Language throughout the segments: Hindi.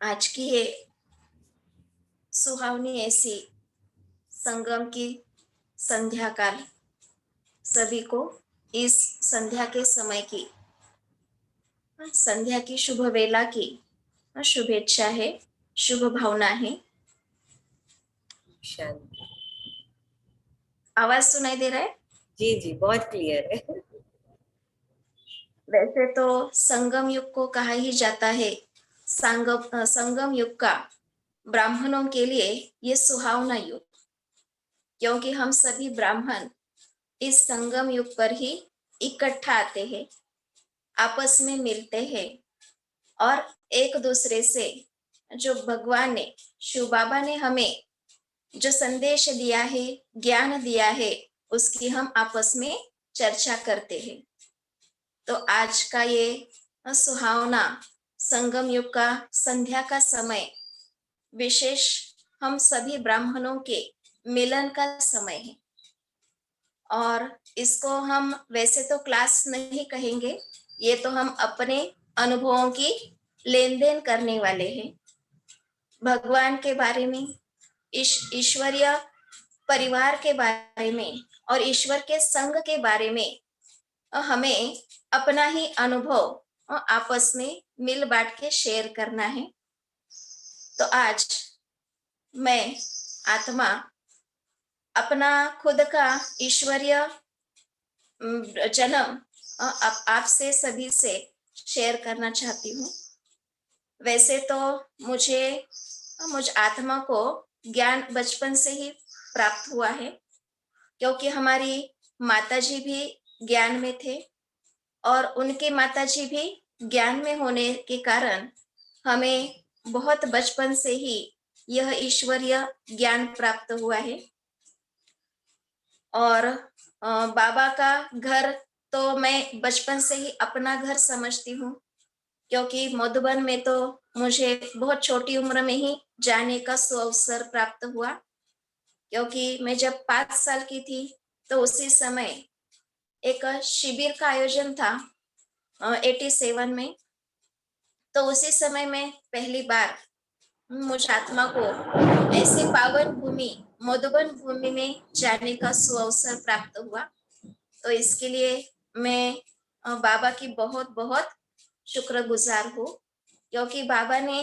आज की ये सुहावनी ऐसी संगम की संध्या काल सभी को इस संध्या के समय की संध्या की शुभ वेला की शुभेच्छा है, शुभ भावना है। शांति। आवाज सुनाई दे रहा है? जी जी, बहुत क्लियर है। वैसे तो संगम युग को कहा ही जाता है संगम युग का ब्राह्मणों के लिए ये सुहावना युग, क्योंकि हम सभी ब्राह्मण इस संगम युग पर ही इकट्ठा आते हैं, आपस में मिलते हैं और एक दूसरे से जो भगवान ने, शिव बाबा ने हमें जो संदेश दिया है, ज्ञान दिया है, उसकी हम आपस में चर्चा करते हैं। तो आज का ये सुहावना संगम युग का संध्या का समय विशेष हम सभी ब्राह्मणों के मिलन का समय है। और इसको हम वैसे तो क्लास नहीं कहेंगे, ये तो हम अपने अनुभवों की लेन देन करने वाले हैं। भगवान के बारे में, ईश्वरीय परिवार के बारे में और ईश्वर के संग के बारे में हमें अपना ही अनुभव आपस में मिल बांट के शेयर करना है। तो आज मैं आत्मा अपना खुद का ईश्वरीय जन्म आपसे सभी से शेयर करना चाहती हूँ। वैसे तो मुझ आत्मा को ज्ञान बचपन से ही प्राप्त हुआ है, क्योंकि हमारी माताजी भी ज्ञान में थे और उनके माताजी भी ज्ञान में होने के कारण हमें बहुत बचपन से ही यह ईश्वरीय ज्ञान प्राप्त हुआ है। और बाबा का घर तो मैं बचपन से ही अपना घर समझती हूँ, क्योंकि मधुबन में तो मुझे बहुत छोटी उम्र में ही जाने का सुअवसर प्राप्त हुआ, क्योंकि मैं जब 5 साल की थी तो उसी समय एक शिविर का आयोजन था 87 में। तो उसी समय में पहली बार मुझ आत्मा को ऐसे पावन भूमि मधुबन भूमि में जाने का सुअवसर प्राप्त हुआ। तो इसके लिए मैं बाबा की बहुत बहुत शुक्रगुजार हूँ, क्योंकि बाबा ने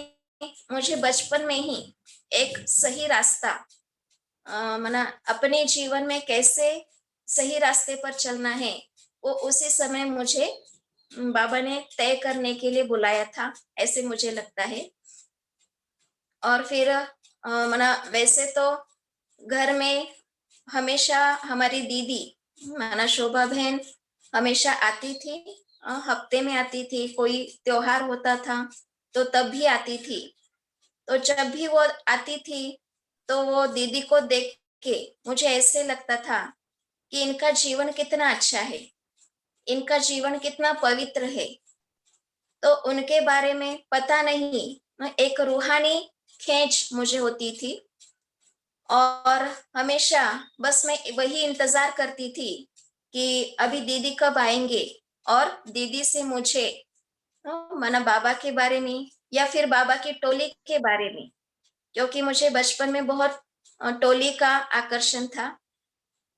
मुझे बचपन में ही एक सही रास्ता मना अपने जीवन में कैसे सही रास्ते पर चलना है, वो उसी समय मुझे बाबा ने तय करने के लिए बुलाया था, ऐसे मुझे लगता है। और फिर मना वैसे तो घर में हमेशा हमारी दीदी माना शोभा बहन हमेशा आती थी, हफ्ते में आती थी, कोई त्योहार होता था तो तब भी आती थी। तो जब भी वो आती थी तो वो दीदी को देख के मुझे ऐसे लगता था कि इनका जीवन कितना अच्छा है, इनका जीवन कितना पवित्र है। तो उनके बारे में पता नहीं, एक रूहानी खेच मुझे होती थी और हमेशा बस मैं वही इंतजार करती थी कि अभी दीदी कब आएंगे और दीदी से मुझे माना बाबा के बारे में या फिर बाबा की टोली के बारे में, क्योंकि मुझे बचपन में बहुत टोली का आकर्षण था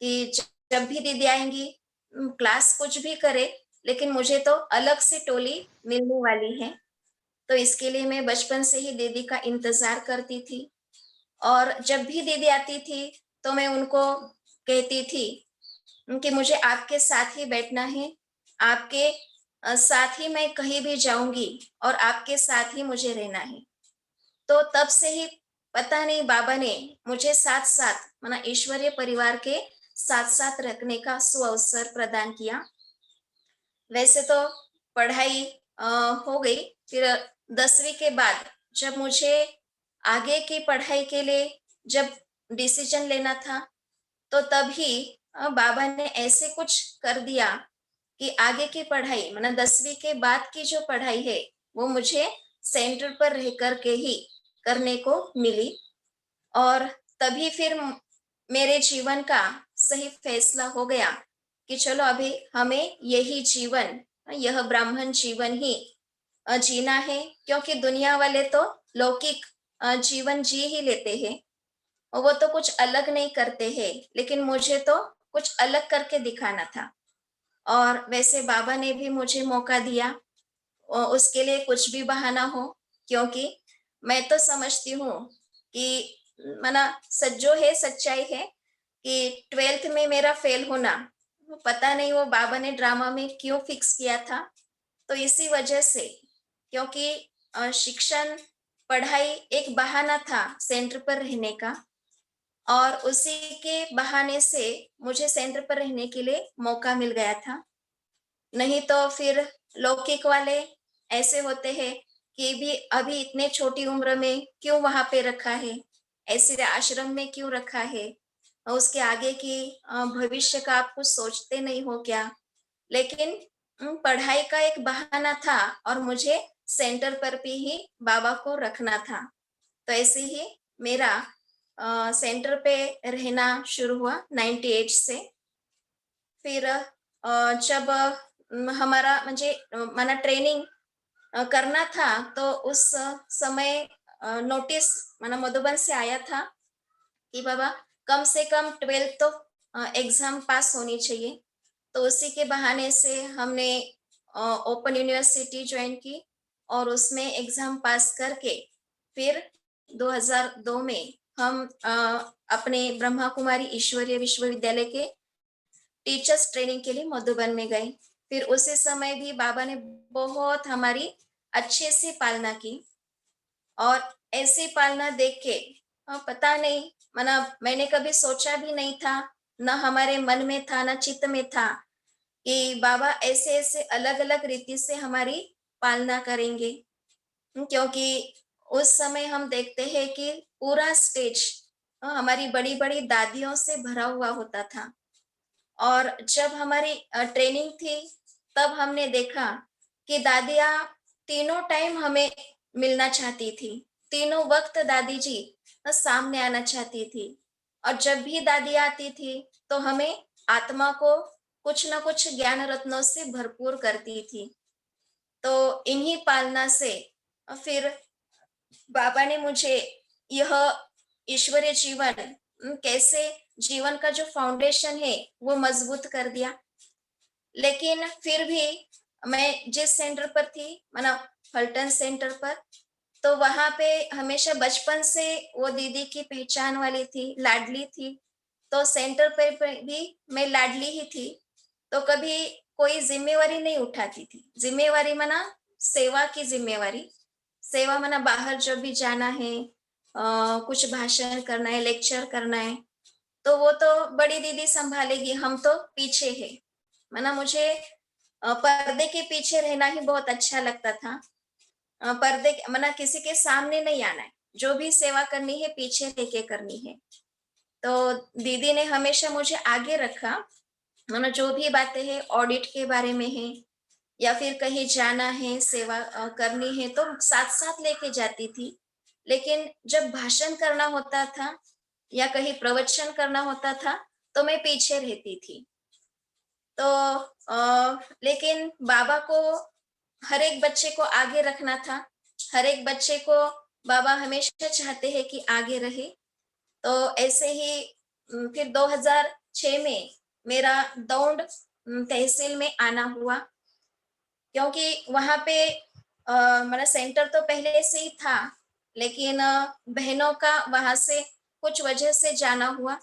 कि जब भी दीदी आएंगी क्लास कुछ भी करे, लेकिन मुझे तो अलग से टोली मिलने वाली है। तो इसके लिए मैं बचपन से ही दीदी का इंतजार करती थी और जब भी दीदी आती थी तो मैं उनको कहती थी कि मुझे आपके साथ ही बैठना है, आपके साथ ही मैं कहीं भी जाऊंगी और आपके साथ ही मुझे रहना है। तो तब से ही पता नहीं बाबा ने मुझे साथ साथ माना ईश्वरीय परिवार के साथ साथ रखने का सुअवसर प्रदान किया। वैसे तो पढ़ाई हो गई, फिर 10वीं के बाद जब मुझे आगे की पढ़ाई के लिए जब डिसीजन लेना था तो तभी बाबा ने ऐसे कुछ कर दिया कि आगे की पढ़ाई मतलब 10वीं के बाद की जो पढ़ाई है वो मुझे सेंटर पर रह कर के ही करने को मिली। और तभी फिर मेरे जीवन का सही फैसला हो गया कि चलो अभी हमें यही जीवन, यह ब्राह्मण जीवन ही जीना है, क्योंकि दुनिया वाले तो लौकिक जीवन जी ही लेते हैं। वो तो कुछ अलग नहीं करते हैं, लेकिन मुझे तो कुछ अलग करके दिखाना था। और वैसे बाबा ने भी मुझे मौका दिया, उसके लिए कुछ भी बहाना हो, क्योंकि मैं तो समझती हूँ कि मना सच जो है सच्चाई है कि 12th में मेरा फेल होना, वो पता नहीं वो बाबा ने ड्रामा में क्यों फिक्स किया था। तो इसी वजह से, क्योंकि शिक्षण, पढ़ाई एक बहाना था सेंटर पर रहने का, और उसी के बहाने से मुझे सेंटर पर रहने के लिए मौका मिल गया था। नहीं तो फिर लौकिक वाले ऐसे होते हैं कि भी अभी इतने छोटी उम्र में क्यों वहाँ पे रखा है? ऐसे आश्रम में क्यों रखा है? और उसके आगे की भविष्य का आप कुछ सोचते नहीं हो क्या? लेकिन पढ़ाई का एक बहाना था और मुझे सेंटर पर भी ही बाबा को रखना था। तो ऐसे ही मेरा सेंटर पे रहना शुरू हुआ 98 से। फिर जब हमारा म्हणजे मला ट्रेनिंग करना था, तो उस समय नोटिस माना मधुबन से आया था कि बाबा कम से कम 12th तो एग्जाम पास होनी चाहिए। तो उसी के बहाने से हमने ओपन यूनिवर्सिटी ज्वाइन की और उसमें एग्जाम पास करके फिर 2002 में हम अपने ब्रह्मा कुमारी ईश्वरीय विश्वविद्यालय के टीचर्स ट्रेनिंग के लिए मधुबन में गए। फिर उसी समय भी बाबा ने बहुत हमारी अच्छे से पालना की, और ऐसी पालना देख के पता नहीं, मना मैंने कभी सोचा भी नहीं था, न हमारे मन में था, न चित्त में था कि बाबा ऐसे-ऐसे अलग-अलग रीति से हमारी पालना करेंगे। क्योंकि उस समय हम देखते हैं कि पूरा स्टेज हमारी बड़ी-बड़ी दादियों से भरा हुआ होता था। और जब हमारी ट्रेनिंग थी, तब हमने देखा कि दादियाँ तीनों टाइम हमें मिलना चाहती थी। तीनों वक़्त दादी जी सामने आना चाहती थी, और जब भी दादी आती थी, तो हमें आत्मा को कुछ न कुछ ज्ञान रत्नों से भरपूर करती थी। तो इन्हीं पालना से फिर बाबा ने मुझे यह ईश्वरीय जीवन कैसे जीवन का जो फाउंडेशन है वो मजबूत कर दिया। लेकिन फिर भी मैं जिस सेंटर पर थी, माना फल्टन सेंटर पर, तो वहां पे हमेशा बचपन से वो दीदी की पहचान वाली थी, लाडली थी। तो सेंटर पे भी मैं लाडली ही थी। तो कभी कोई जिम्मेवारी नहीं उठाती थी। जिम्मेवारी माना सेवा की जिम्मेवारी। सेवा माना बाहर जब भी जाना है, कुछ भाषण करना है, लेक्चर करना है, तो वो तो बड़ी दीदी संभालेगी, हम तो पीछे है। माना मुझे पर्दे के पीछे रहना ही बहुत अच्छा लगता था। माना किसी के सामने नहीं आना है, जो भी सेवा करनी है पीछे रह के करनी है। तो दीदी ने हमेशा मुझे आगे रखा। माना जो भी बातें हैं ऑडिट के बारे में है, या फिर कहीं जाना है, सेवा करनी है, तो साथ-साथ लेके जाती थी। लेकिन जब भाषण करना होता था या कहीं प्रवचन करना होता था, तो मैं पीछे रहती थी। तो लेकिन बाबा को हर एक बच्चे को आगे रखना था। हर एक बच्चे को बाबा हमेशा चाहते हैं कि आगे रहे। तो ऐसे ही फिर 2006 में मेरा दौंड तहसील में आना हुआ, क्योंकि वहाँ पे मेरा सेंटर तो पहले से ही था, लेकिन बहनों का वहाँ से कुछ वजह से जाना हुआ,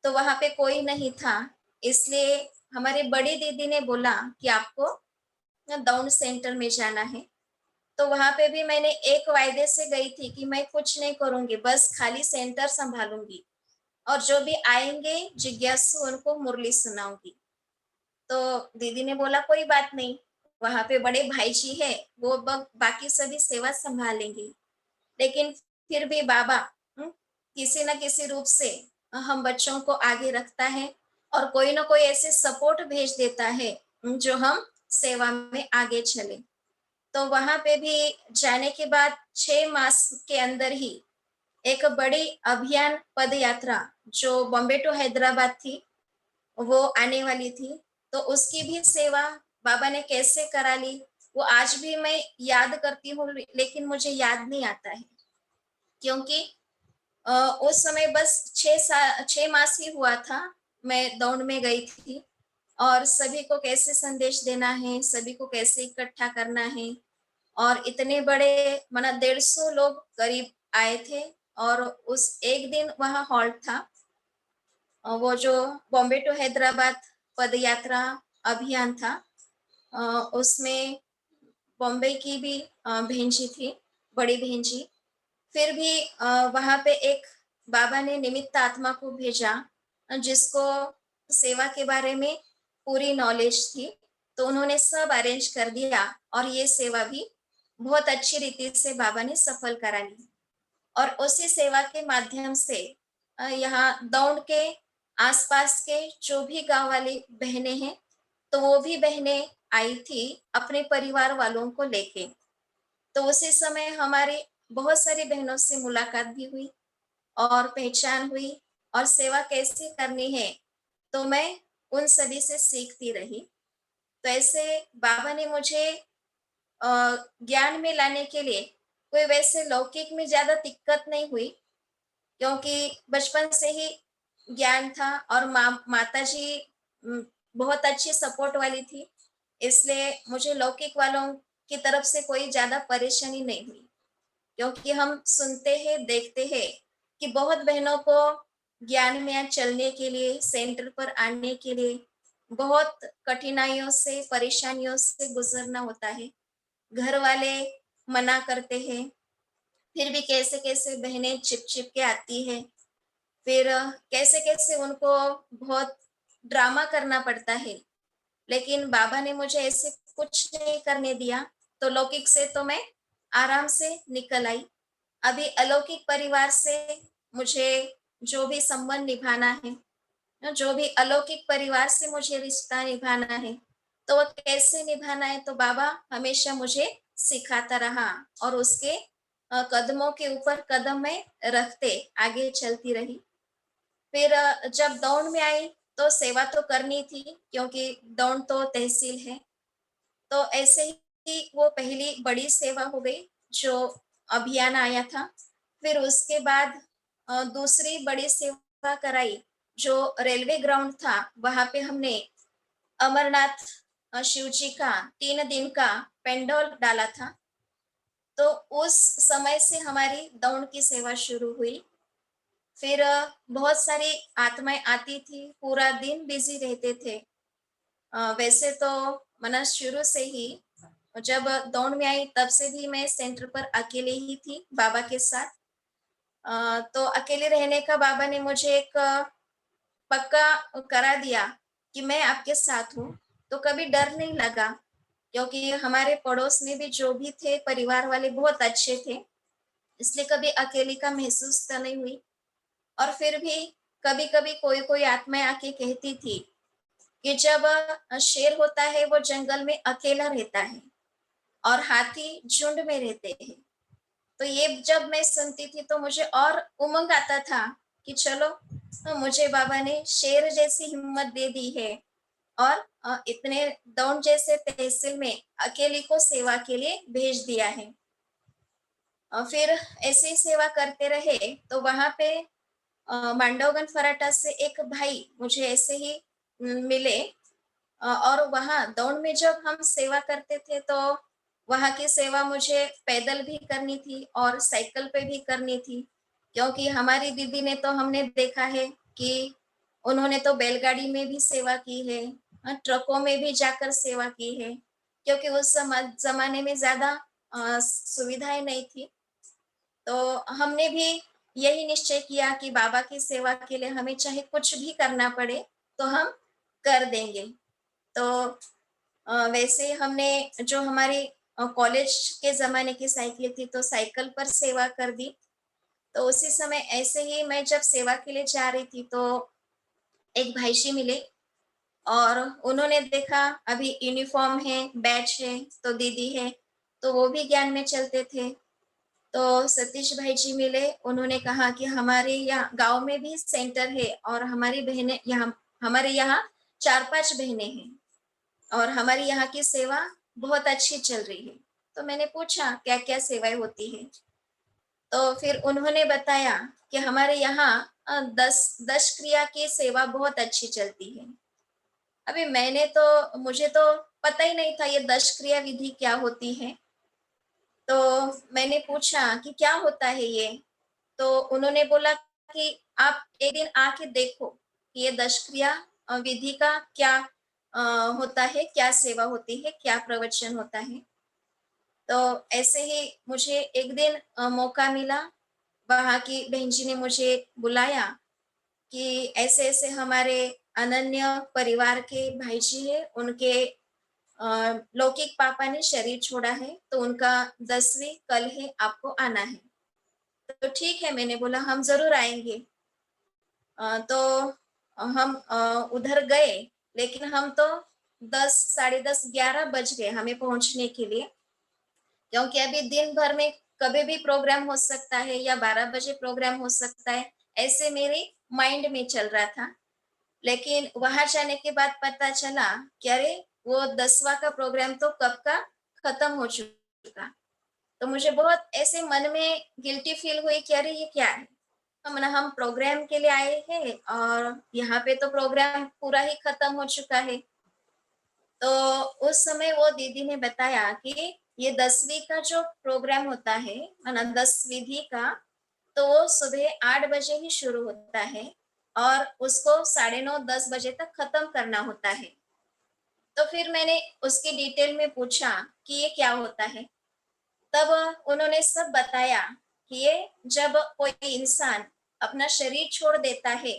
तो वहाँ पे कोई नहीं था। इसलिए हमारी बड़ी दीदी ने बोला कि आपको ना दौंड सेंटर में जाना है। तो वहाँ पे भी मैंने एक वायदे से गई थी कि मैं कुछ नहीं करूँगी, बस खाली सेंटर सँभालूँगी, और जो भी आएँगे जिज्ञासु उनको मुरली सुनाऊँगी। तो दीदी ने बोला कोई बात नहीं, वहाँ पे बड़े भाई जी हैं, वो बाकी सभी सेवा सँभालेंगे। लेकिन फिर भी बाबा हुँ, किसी न किसी रूप से हम बच्चों को आगे रखता है, और कोई न कोई ऐसे सपोर्ट भेज देता है जो हम सेवा में आगे चले। तो वहाँ पे भी जाने के बाद 6 मास के अंदर ही एक बड़ी अभियान पद यात्रा जो बॉम्बे टू हैदराबाद थी, वो आने वाली थी। तो उसकी भी सेवा बाबा ने कैसे करा ली, वो आज भी मैं याद करती हूँ, लेकिन मुझे याद नहीं आता है। क्योंकि उस समय बस 6 मास ही हुआ था, मैं दौड़ में गई थी और सभी को कैसे संदेश देना है, सभी को कैसे इकट्ठा करना है और इतने बड़े माना 150 लोग करीब आए थे और उस एक दिन वहाँ हॉल्ट था। वो जो बॉम्बे टू हैदराबाद पदयात्रा अभियान था, अ, उसमें बॉम्बे की भी बहन-जी थी, बड़ी बहन-जी। फिर भी वहाँ पे एक बाबा ने निमित्त आत्मा को भेजा, जिसको सेवा के बारे में पूरी नॉलेज थी, तो उन्होंने सब अरेंज कर दिया और ये सेवा भी बहुत अच्छी रीति से बाबा ने सफल करा ली। और उसी सेवा के माध्यम से यहाँ दौंड के आसपास के जो भी गाँव वाली बहनें हैं, तो वो भी बहनें आई थी अपने परिवार वालों को लेके। तो उसी समय हमारी बहुत सारी बहनों से मुलाकात भी हुई और पहचान हुई और सेवा कैसे करनी है, तो मैं उन सभी से सीखती रही। तो ऐसे बाबा ने मुझे ज्ञान में लाने के लिए कोई वैसे लौकिक में ज़्यादा दिक्कत नहीं हुई, क्योंकि बचपन से ही ज्ञान था और माताजी उम, बहुत अच्छी सपोर्ट वाली थी, इसलिए मुझे लौकिक वालों की तरफ से कोई ज़्यादा परेशानी नहीं हुई। क्योंकि हम सुनते हैं, देखते हैं कि बहुत बहनों को ज्ञान में चलने के लिए, सेंटर पर आने के लिए बहुत कठिनाइयों से, परेशानियों से गुज़रना होता है। घर वाले मना करते हैं, फिर भी कैसे-कैसे बहनें छिप-छिप के आती हैं। फिर कैसे-कैसे उनको बहुत ड्रामा करना पड़ता है। लेकिन बाबा ने मुझे ऐसे कुछ नहीं करने दिया, तो लौकिक से तो मैं आराम से निकल आई। अभी अलौकिक परिवार से मुझे जो भी संबंध निभाना है, जो भी अलौकिक परिवार से मुझे रिश्ता निभाना है, तो वो कैसे निभाना है, तो बाबा हमेशा मुझे सिखाता रहा और उसके कदमों के ऊपर कदम मैं रखते आगे चलती रही। फिर जब दौड़ में आई, तो सेवा तो करनी थी, क्योंकि दौड़ तो तहसील है। तो ऐसे ही वो पहली बड़ी सेवा हो गई, जो अभियान आया था। फिर उसके बाद दूसरी बड़ी सेवा कराई, जो रेलवे ग्राउंड था, वहाँ पे हमने अमरनाथ शिव जी का 3 दिन का पेंडोल डाला था। तो उस समय से हमारी दौड़ की सेवा शुरू हुई। फिर बहुत सारी आत्माएँ आती थी, पूरा दिन बिज़ी रहते थे। वैसे तो मना शुरू से ही जब दौड़ में आई, तब से भी मैं सेंटर पर अकेले ही थी बाबा के साथ। तो अकेले रहने का बाबा ने मुझे एक पक्का करा दिया कि मैं आपके साथ हूँ, तो कभी डर नहीं लगा, क्योंकि हमारे पड़ोस में भी जो भी थे परिवार वाले बहुत अच्छे थे, इसलिए कभी अकेली का महसूस तो नहीं हुई। और फिर भी कभी-कभी कोई-कोई आत्माएँ आके कहती थी कि जब शेर होता है वो जंगल में अकेला रहता है और हाथी झुंड में रहते हैं। तो ये जब मैं सुनती थी, तो मुझे और उमंग आता था कि चलो, मुझे बाबा ने शेर जैसी हिम्मत दे दी है और इतने दौंड जैसे तहसील में अकेली को सेवा के लिए भेज दिया है। फिर ऐसे ही सेवा करते रहे, तो वहाँ पे मांडवगन फराटा से एक भाई मुझे ऐसे ही मिले। और वहाँ दौड़ में जब हम सेवा करते थे, तो वहाँ की सेवा मुझे पैदल भी करनी थी और साइकिल पे भी करनी थी, क्योंकि हमारी दीदी ने तो हमने देखा है कि उन्होंने तो बैलगाड़ी में भी सेवा की है, ट्रकों में भी जाकर सेवा की है, क्योंकि उस ज़माने में ज़्यादा सुविधाएँ नहीं थी। तो हमने भी यही निश्चय किया कि बाबा की सेवा के लिए हमें चाहे कुछ भी करना पड़े, तो हम कर देंगे। तो वैसे हमने जो हमारी कॉलेज के ज़माने की साइकिल थी, तो साइकिल पर सेवा कर दी। तो उसी समय ऐसे ही मैं जब सेवा के लिए जा रही थी, तो एक भाईजी मिले और उन्होंने देखा अभी यूनिफ़ॉर्म है, बैच है, तो दीदी है, तो वो भी ज्ञान में चलते थे। तो सतीश भाई जी मिले, उन्होंने कहा कि हमारे यहाँ गाँव में भी सेंटर है और हमारी बहनें यहाँ, हमारे यहाँ 4-5 बहनें हैं और हमारी यहाँ की सेवा बहुत अच्छी चल रही है। तो मैंने पूछा क्या-क्या सेवाएँ होती हैं? तो फिर उन्होंने बताया कि हमारे यहाँ 10 क्रिया की सेवा बहुत अच्छी चलती है। अभी मुझे तो पता ही नहीं था ये 10 क्रिया विधि क्या होती है। तो मैंने पूछा कि क्या होता है ये? तो उन्होंने बोला कि आप एक दिन आके देखो कि ये 10 क्रिया विधि का क्या अ, होता है, क्या सेवा होती है, क्या प्रवचन होता है। तो ऐसे ही मुझे एक दिन मौका मिला, वहाँ की बहन जी ने मुझे बुलाया कि ऐसे-ऐसे हमारे अनन्य परिवार के भाई जी हैं, उनके लौकिक पापा ने शरीर छोड़ा है, तो उनका 10वीं कल है, आपको आना है। तो ठीक है, मैंने बोला हम ज़रूर आएँगे। तो हम उधर गए, लेकिन हम तो 10, साढ़े 10, 11 बज गए हमें पहुँचने के लिए, क्योंकि अभी दिन भर में कभी भी प्रोग्राम हो सकता है या 12 बजे प्रोग्राम हो सकता है, ऐसे मेरे माइंड में चल रहा था। लेकिन वहाँ जाने के बाद पता चला कि अरे! वो 10वां का प्रोग्राम तो कब का खत्म हो चुका। तो मुझे बहुत ऐसे मन में गिल्टी फील हुई कि अरे! ये क्या है? हम प्रोग्राम के लिए आए हैं और यहाँ पे तो प्रोग्राम पूरा ही खत्म हो चुका है। तो उस समय वो दीदी ने बताया कि ये 10वीं का जो प्रोग्राम होता है, 10 विधि का, तो वो सुबह 8 बजे ही शुरू होता है और उसको साढ़े 9, 10 बजे तक खत्म करना होता है। तो फिर मैंने उसकी डिटेल में पूछा कि ये क्या होता है? तब उन्होंने सब बताया कि ये जब कोई इंसान अपना शरीर छोड़ देता है,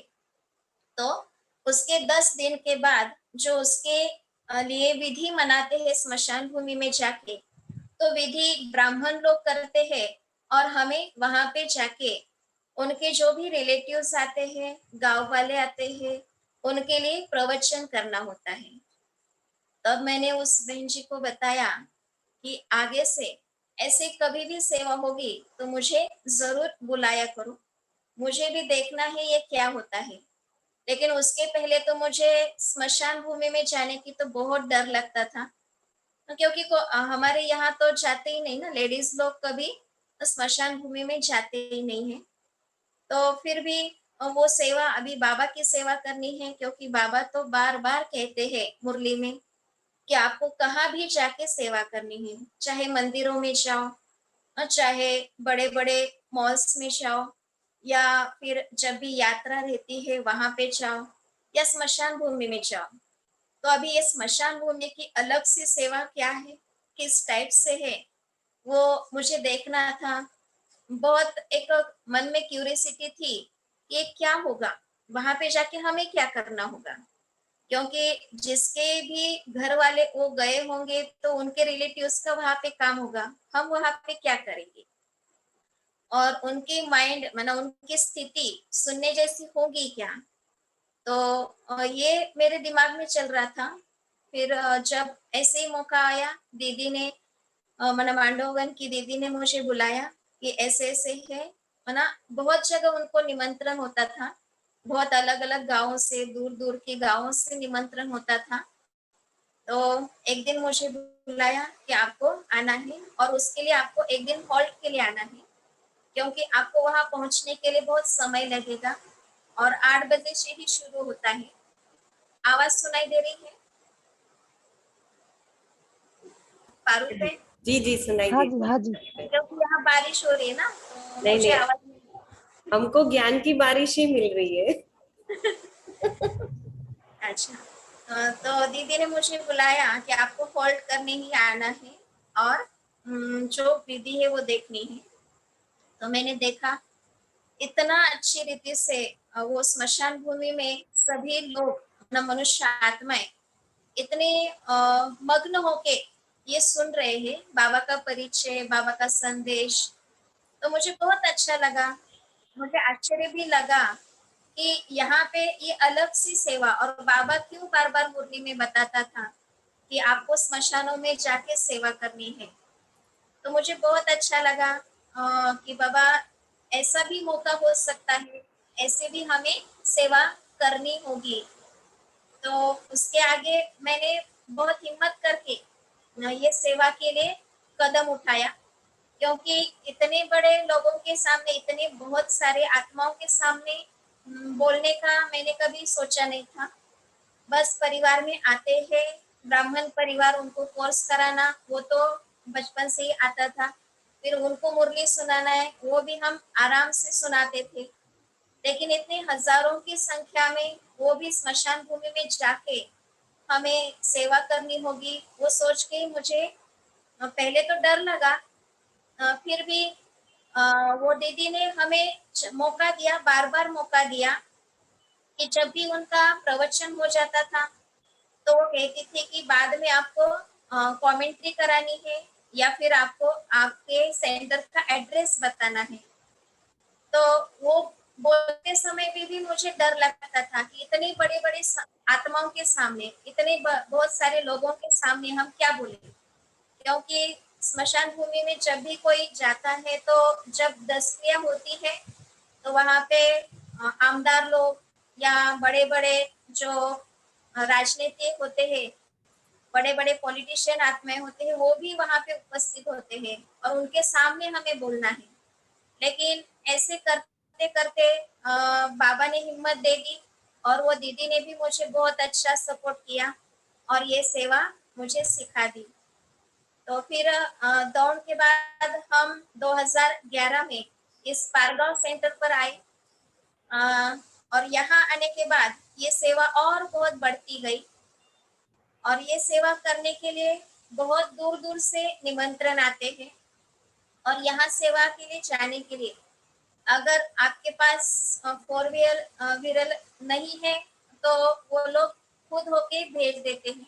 तो उसके 10 दिन के बाद जो उसके लिए विधि मनाते हैं स्मशान भूमि में जाके, तो विधि ब्राह्मण लोग करते हैं और हमें वहाँ पे जाके उनके जो भी रिलेटिव्स आते हैं, गाँव वाले आते हैं, उनके लिए प्रवचन करना होता है। तब मैंने उस बहन जी को बताया कि आगे से ऐसे कभी भी सेवा होगी तो मुझे ज़रूर बुलाया करो। मुझे भी देखना है ये क्या होता है। लेकिन उसके पहले तो मुझे स्मशान भूमि में जाने की तो बहुत डर लगता था, क्योंकि हमारे यहाँ तो जाते ही नहीं ना, लेडीज़ लोग कभी स्मशान भूमि में जाते ही नहीं हैं। तो फिर भी वो सेवा अभी बाबा की सेवा करनी है, क्योंकि बाबा तो बार-बार कहते हैं मुरली में कि आपको कहाँ भी जाके सेवा करनी है, चाहे मंदिरों में जाओ, चाहे बड़े-बड़े मॉल्स में जाओ या फिर जब भी यात्रा रहती है वहाँ पे जाओ या स्मशान भूमि में जाओ। तो अभी ये स्मशान भूमि की अलग सी सेवा क्या है, किस टाइप से है, वो मुझे देखना था। बहुत एक मन में क्यूरियोसिटी थी, ये क्या होगा? वहाँ पे जाके हमें क्या करना होगा? क्योंकि जिसके भी घर वाले वो गए होंगे तो उनके रिलेटिव्स का वहाँ पे काम होगा, हम वहाँ पे क्या करेंगे? और उनकी माइंड उनकी स्थिति सुनने जैसी होगी क्या? तो ये मेरे दिमाग में चल रहा था। फिर जब ऐसे ही मौका आया, दीदी ने मांडवगन की दीदी ने मुझे बुलाया कि ऐसे-ऐसे है ना? बहुत जगह उनको निमंत्रण होता था, बहुत अलग-अलग गाँवों से, दूर-दूर के गाँवों से निमंत्रण होता था। तो एक दिन मुझे बुलाया कि आपको आना है और उसके लिए आपको एक दिन हॉल्ट के लिए आना है, क्योंकि आपको वहाँ पहुँचने के लिए बहुत समय लगेगा और 8 बजे से ही शुरू होता है। आवाज़ सुनाई दे रही है? पारुल जी पे? जी जी, सुनाई हाँ दे जी, रही हाँ जी। है। क्योंकि यहाँ बारिश हो रही है ना, तो नहीं मुझे नहीं, आवाज़ नहीं। हमको ज्ञान की बारिश ही मिल रही है। अच्छा। तो दीदी ने मुझे बुलाया कि आपको होल्ड करने ही आना है और जो विधि है वो देखनी है। तो मैंने देखा, इतना अच्छी रीति से वो स्मशान भूमि में सभी लोग मनुष्य आत्माएँ इतने मग्न होके ये सुन रहे हैं बाबा का परिचय, बाबा का संदेश। तो मुझे बहुत अच्छा लगा। मुझे आश्चर्य भी लगा कि यहाँ पे ये अलग सी सेवा, और बाबा क्यों बार-बार मुरली में बताता था कि आपको स्मशानों में जाके सेवा करनी है। तो मुझे बहुत अच्छा लगा कि बाबा ऐसा भी मौका हो सकता है, ऐसे भी हमें सेवा करनी होगी। तो उसके आगे मैंने बहुत हिम्मत करके ये सेवा के लिए कदम उठाया क्योंकि इतने बड़े लोगों के सामने, इतने बहुत सारे आत्माओं के सामने बोलने का मैंने कभी सोचा नहीं था। बस परिवार में आते हैं, ब्राह्मण परिवार, उनको कोर्स कराना वो तो बचपन से ही आता था। फिर उनको मुरली सुनाना है, वो भी हम आराम से सुनाते थे। लेकिन इतने हजारों की संख्या में वो भी स्मशान भूमि में जाके हमें सेवा करनी होगी, वो सोच के मुझे पहले तो डर लगा। फिर भी वो दीदी ने हमें मौका दिया, बार बार मौका दिया कि जब भी उनका प्रवचन हो जाता था तो वो कहती थी कि बाद में आपको कमेंट्री करानी है या फिर आपको आपके सेंटर का एड्रेस बताना है। तो वो बोलते समय भी मुझे डर लगता था कि इतनी बड़े बड़े आत्माओं के सामने, इतने बहुत सारे लोगों के सामने हम क्या बोले। क्योंकि स्मशान भूमि में जब भी कोई जाता है तो जब दस्तक्रिया होती है तो वहाँ पे आमदार लोग या बड़े बड़े जो राजनीतिक होते हैं, बड़े बड़े पॉलिटिशियन आत्माएं होते हैं, वो भी वहाँ पे उपस्थित होते हैं और उनके सामने हमें बोलना है। लेकिन ऐसे करते करते बाबा ने हिम्मत दे दी और वो दीदी ने भी मुझे बहुत अच्छा सपोर्ट किया और ये सेवा मुझे सिखा दी। तो फिर दौड़ के बाद हम 2011 में इस पारगांव सेंटर पर आए। और यहाँ आने के बाद ये सेवा और बहुत बढ़ती गई और ये सेवा करने के लिए बहुत दूर दूर से निमंत्रण आते हैं। और यहाँ सेवा के लिए जाने के लिए अगर आपके पास फोर व्हीलर व्हीलर नहीं है तो वो लोग खुद होके भेज देते हैं,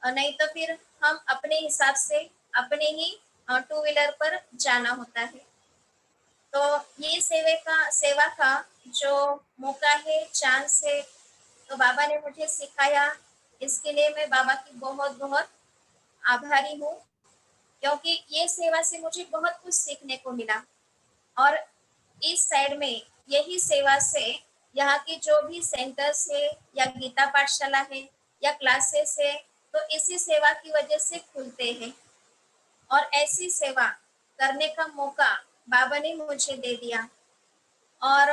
और नहीं तो फिर हम अपने हिसाब से अपने ही टू व्हीलर पर जाना होता है। तो ये सेवा का जो मौका है, चांस है, तो बाबा ने मुझे सिखाया। इसके लिए मैं बाबा की बहुत बहुत आभारी हूँ, क्योंकि ये सेवा से मुझे बहुत कुछ सीखने को मिला। और इस साइड में यही सेवा से यहाँ की जो भी सेंटर्स है या गीता पाठशाला है या क्लासेस है, तो इसी सेवा की वजह से खुलते हैं। और ऐसी सेवा करने का मौका बाबा ने मुझे दे दिया। और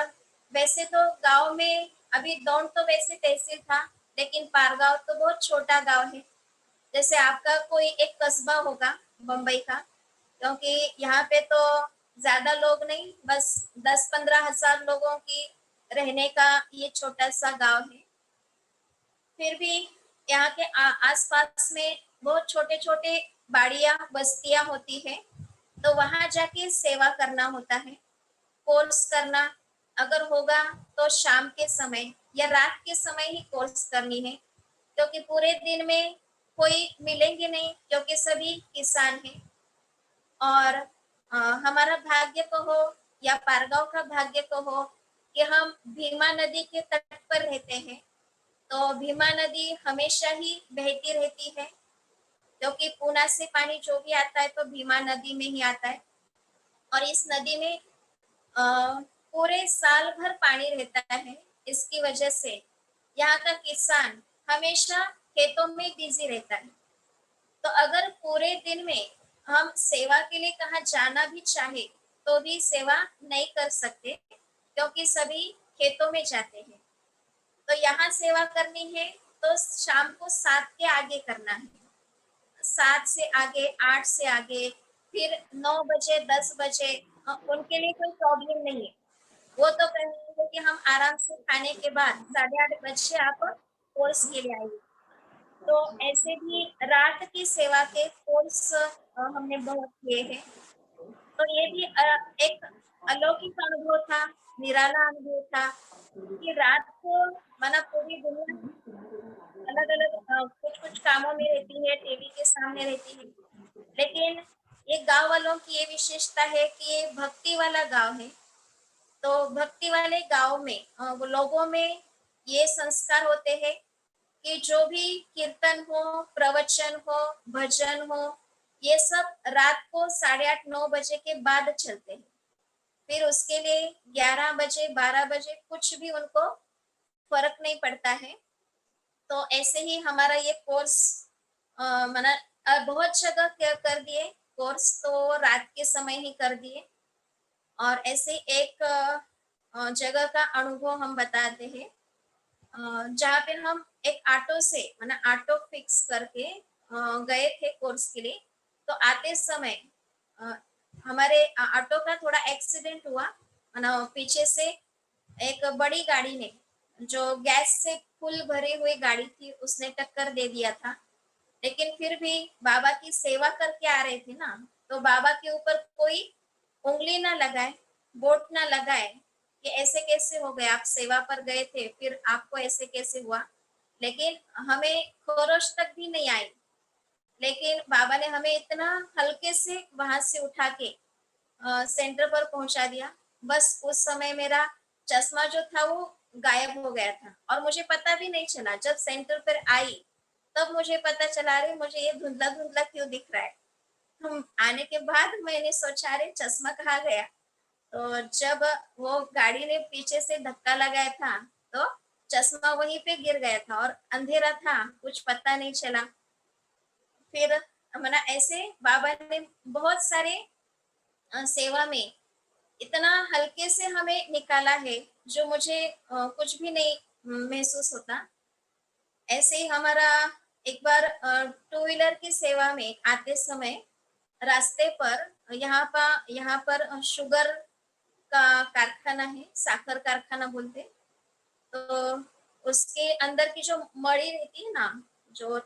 वैसे तो गांव में अभी दौंड तो वैसे तहसील था, लेकिन पारगांव तो बहुत छोटा गांव है। जैसे आपका कोई एक कस्बा होगा बम्बई का, क्योंकि यहाँ पे तो ज्यादा लोग नहीं, बस 10-15 हजार लोगों की रहने का ये छोटा सा गांव है। फिर भी यहाँ के आसपास में बहुत छोटे छोटे बाड़ियां बस्तियां होती है, तो वहां जाके सेवा करना होता है। कोर्स करना अगर होगा तो शाम के समय या रात के समय ही कोर्स करनी है, क्योंकि पूरे दिन में कोई मिलेंगे नहीं, क्योंकि सभी किसान हैं। और हमारा भाग्य कहो या पारगांव का भाग्य कहो कि हम भीमा नदी के तट पर रहते हैं। तो भीमा नदी हमेशा ही बहती रहती है, क्योंकि पूना से पानी जो भी आता है तो भीमा नदी में ही आता है। और इस नदी में पूरे साल भर पानी रहता है। इसकी वजह से यहाँ का किसान हमेशा खेतों में बिजी रहता है। तो अगर पूरे दिन में हम सेवा के लिए कहाँ जाना भी चाहे तो भी सेवा नहीं कर सकते, क्योंकि सभी खेतों में जाते हैं। तो यहाँ सेवा करनी है तो शाम को 7 के आगे करना है, 7 से आगे, 8 से आगे, फिर 9 बजे, 10 बजे, उनके लिए कोई प्रॉब्लम नहीं है। वो तो कहेंगे कि हम आराम से खाने के बाद 8:30 बजे आप कोर्स के लिए आइए। तो ऐसे भी रात की सेवा के कोर्स हमने बहुत किए हैं। तो ये भी एक अलौकिक अनुभव था, निराला अनुभव था कि रात को माना पूरी दुनिया अलग अलग कुछ कुछ कामों में रहती है, टीवी के सामने रहती है, लेकिन ये गांव वालों की ये विशेषता है कि ये भक्ति वाला गांव है। तो भक्ति वाले गांव में वो लोगों में ये संस्कार होते हैं कि जो भी कीर्तन हो, प्रवचन हो, भजन हो, ये सब रात को 8:30-9 बजे के बाद चलते हैं। फिर उसके लिए 11 बजे, 12 बजे कुछ भी उनको फर्क नहीं पड़ता है। तो ऐसे ही हमारा ये कोर्स मैंने बहुत जगह कर दिए, कोर्स तो रात के समय ही कर दिए और ऐसे एक जगह का अनुभव हम बताते हैं जहाँ पे हम एक ऑटो से माना ऑटो फिक्स करके गए थे कोर्स के लिए। तो आते समय अ, हमारे ऑटो का थोड़ा एक्सीडेंट हुआ माना पीछे से एक बड़ी गाड़ी ने जो गैस से फुल भरी हुई गाड़ी थी उसने टक्कर दे दिया था। लेकिन फिर भी बाबा की सेवा करके आ रहे थे ना, तो बाबा के ऊपर कोई उँगली ना लगाए, बोट ना लगाए कि ऐसे कैसे हो गए, आप सेवा पर गए थे, फिर आपको ऐसे कैसे हुआ? लेकिन हमें खरोच तक भी नहीं आई, लेकिन बाबा ने हमें इतना हल्के से वहाँ से उठा के सेंटर पर पहुँचा दिया। बस उस समय मेरा चश्मा जो था वो गायब हो गया था और मुझे पता भी नहीं चला। जब सेंटर पर आई, तब मुझे पता चला अरे! मुझे ये धुंधला-धुंधला क्यों दिख रहा है? आने के बाद मैंने सोचा अरे! चश्मा कहाँ गया? तो जब वो गाड़ी ने पीछे से धक्का लगाया था, तो चश्मा वहीं पे गिर गया था और अंधेरा था, कुछ पता नहीं चला। फिर माना ऐसे बाबा ने बहुत सारे सेवा में इतना हल्के से हमें निकाला है, जो मुझे कुछ भी नहीं महसूस होता। ऐसे ही हमारा एक बार टू व्हीलर की सेवा में आते समय रास्ते पर यहाँ पर शुगर का कारखाना है, साखर कारखाना बोलते हैं। तो उसके अंदर की जो मड़ी रहती है ना, जो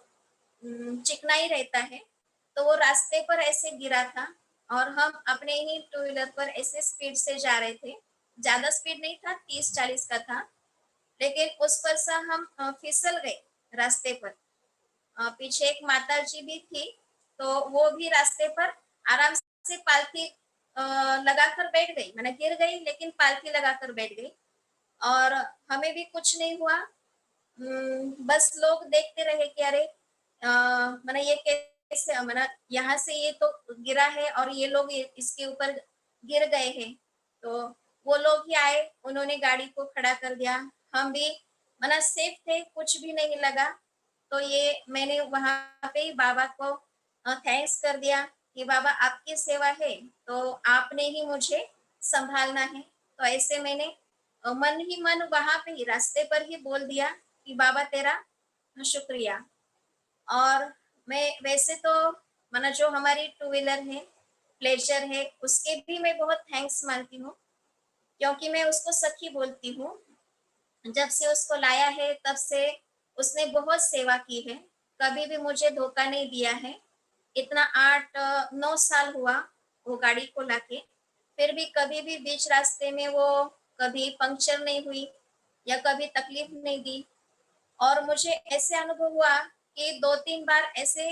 चिकनाई रहता है, तो वो रास्ते पर ऐसे गिरा था और हम अपने ही टू व्हीलर पर ऐसे स्पीड से जा रहे थे। ज़्यादा स्पीड नहीं था, 30-40 का था, लेकिन उस पर से हम फिसल गए रास्ते पर। पीछे एक माताजी भी थी, तो वो भी रास्ते पर आराम से पालथी लगाकर बैठ गई, माने गिर गई लेकिन पालथी लगाकर बैठ गई और हमें भी कुछ नहीं हुआ। बस लोग देखते रहे कि अरे माने ये कैसे माना यहाँ से ये तो गिरा है और ये लोग इसके ऊपर गिर गए हैं। तो वो लोग ही आए, उन्होंने गाड़ी को खड़ा कर दिया। हम भी माना सेफ थे, कुछ भी नहीं लगा। तो ये मैंने वहाँ पे ही बाबा को थैंक्स कर दिया कि बाबा आपकी सेवा है, तो आपने ही मुझे सँभालना है। तो ऐसे मैंने मन ही मन वहाँ पे ही रास्ते पर ही बोल दिया कि बाबा तेरा शुक्रिया। और मैं वैसे तो माना जो हमारी टू व्हीलर है, प्लेज़र है, उसके भी मैं बहुत थैंक्स मानती हूँ, क्योंकि मैं उसको सखी बोलती हूँ। जब से उसको लाया है तब से उसने बहुत सेवा की है, कभी भी मुझे धोखा नहीं दिया है। इतना 8-9 साल हुआ वो गाड़ी को लाके, फिर भी कभी भी बीच रास्ते में वो कभी पंक्चर नहीं हुई या कभी तकलीफ नहीं दी और मुझे ऐसे अनुभव हुआ कि 2-3 बार ऐसे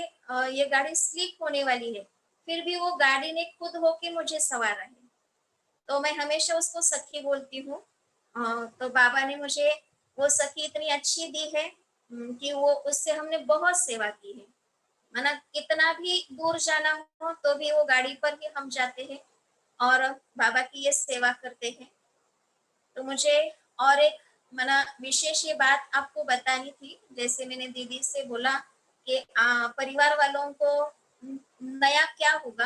ये गाड़ी स्लिप होने वाली है, फिर भी वो गाड़ी ने खुद होके मुझे संवारा है। तो मैं हमेशा उसको सखी बोलती हूँ। तो बाबा ने मुझे वो सखी इतनी अच्छी दी है कि वो उससे हमने बहुत सेवा की है। माना कितना भी दूर जाना हो तो भी वो गाड़ी पर ही हम जाते हैं और बाबा की ये सेवा करते हैं। तो मुझे और एक माना विशेष ये बात आपको बतानी थी, जैसे मैंने दीदी से बोला कि परिवार वालों को नया क्या होगा?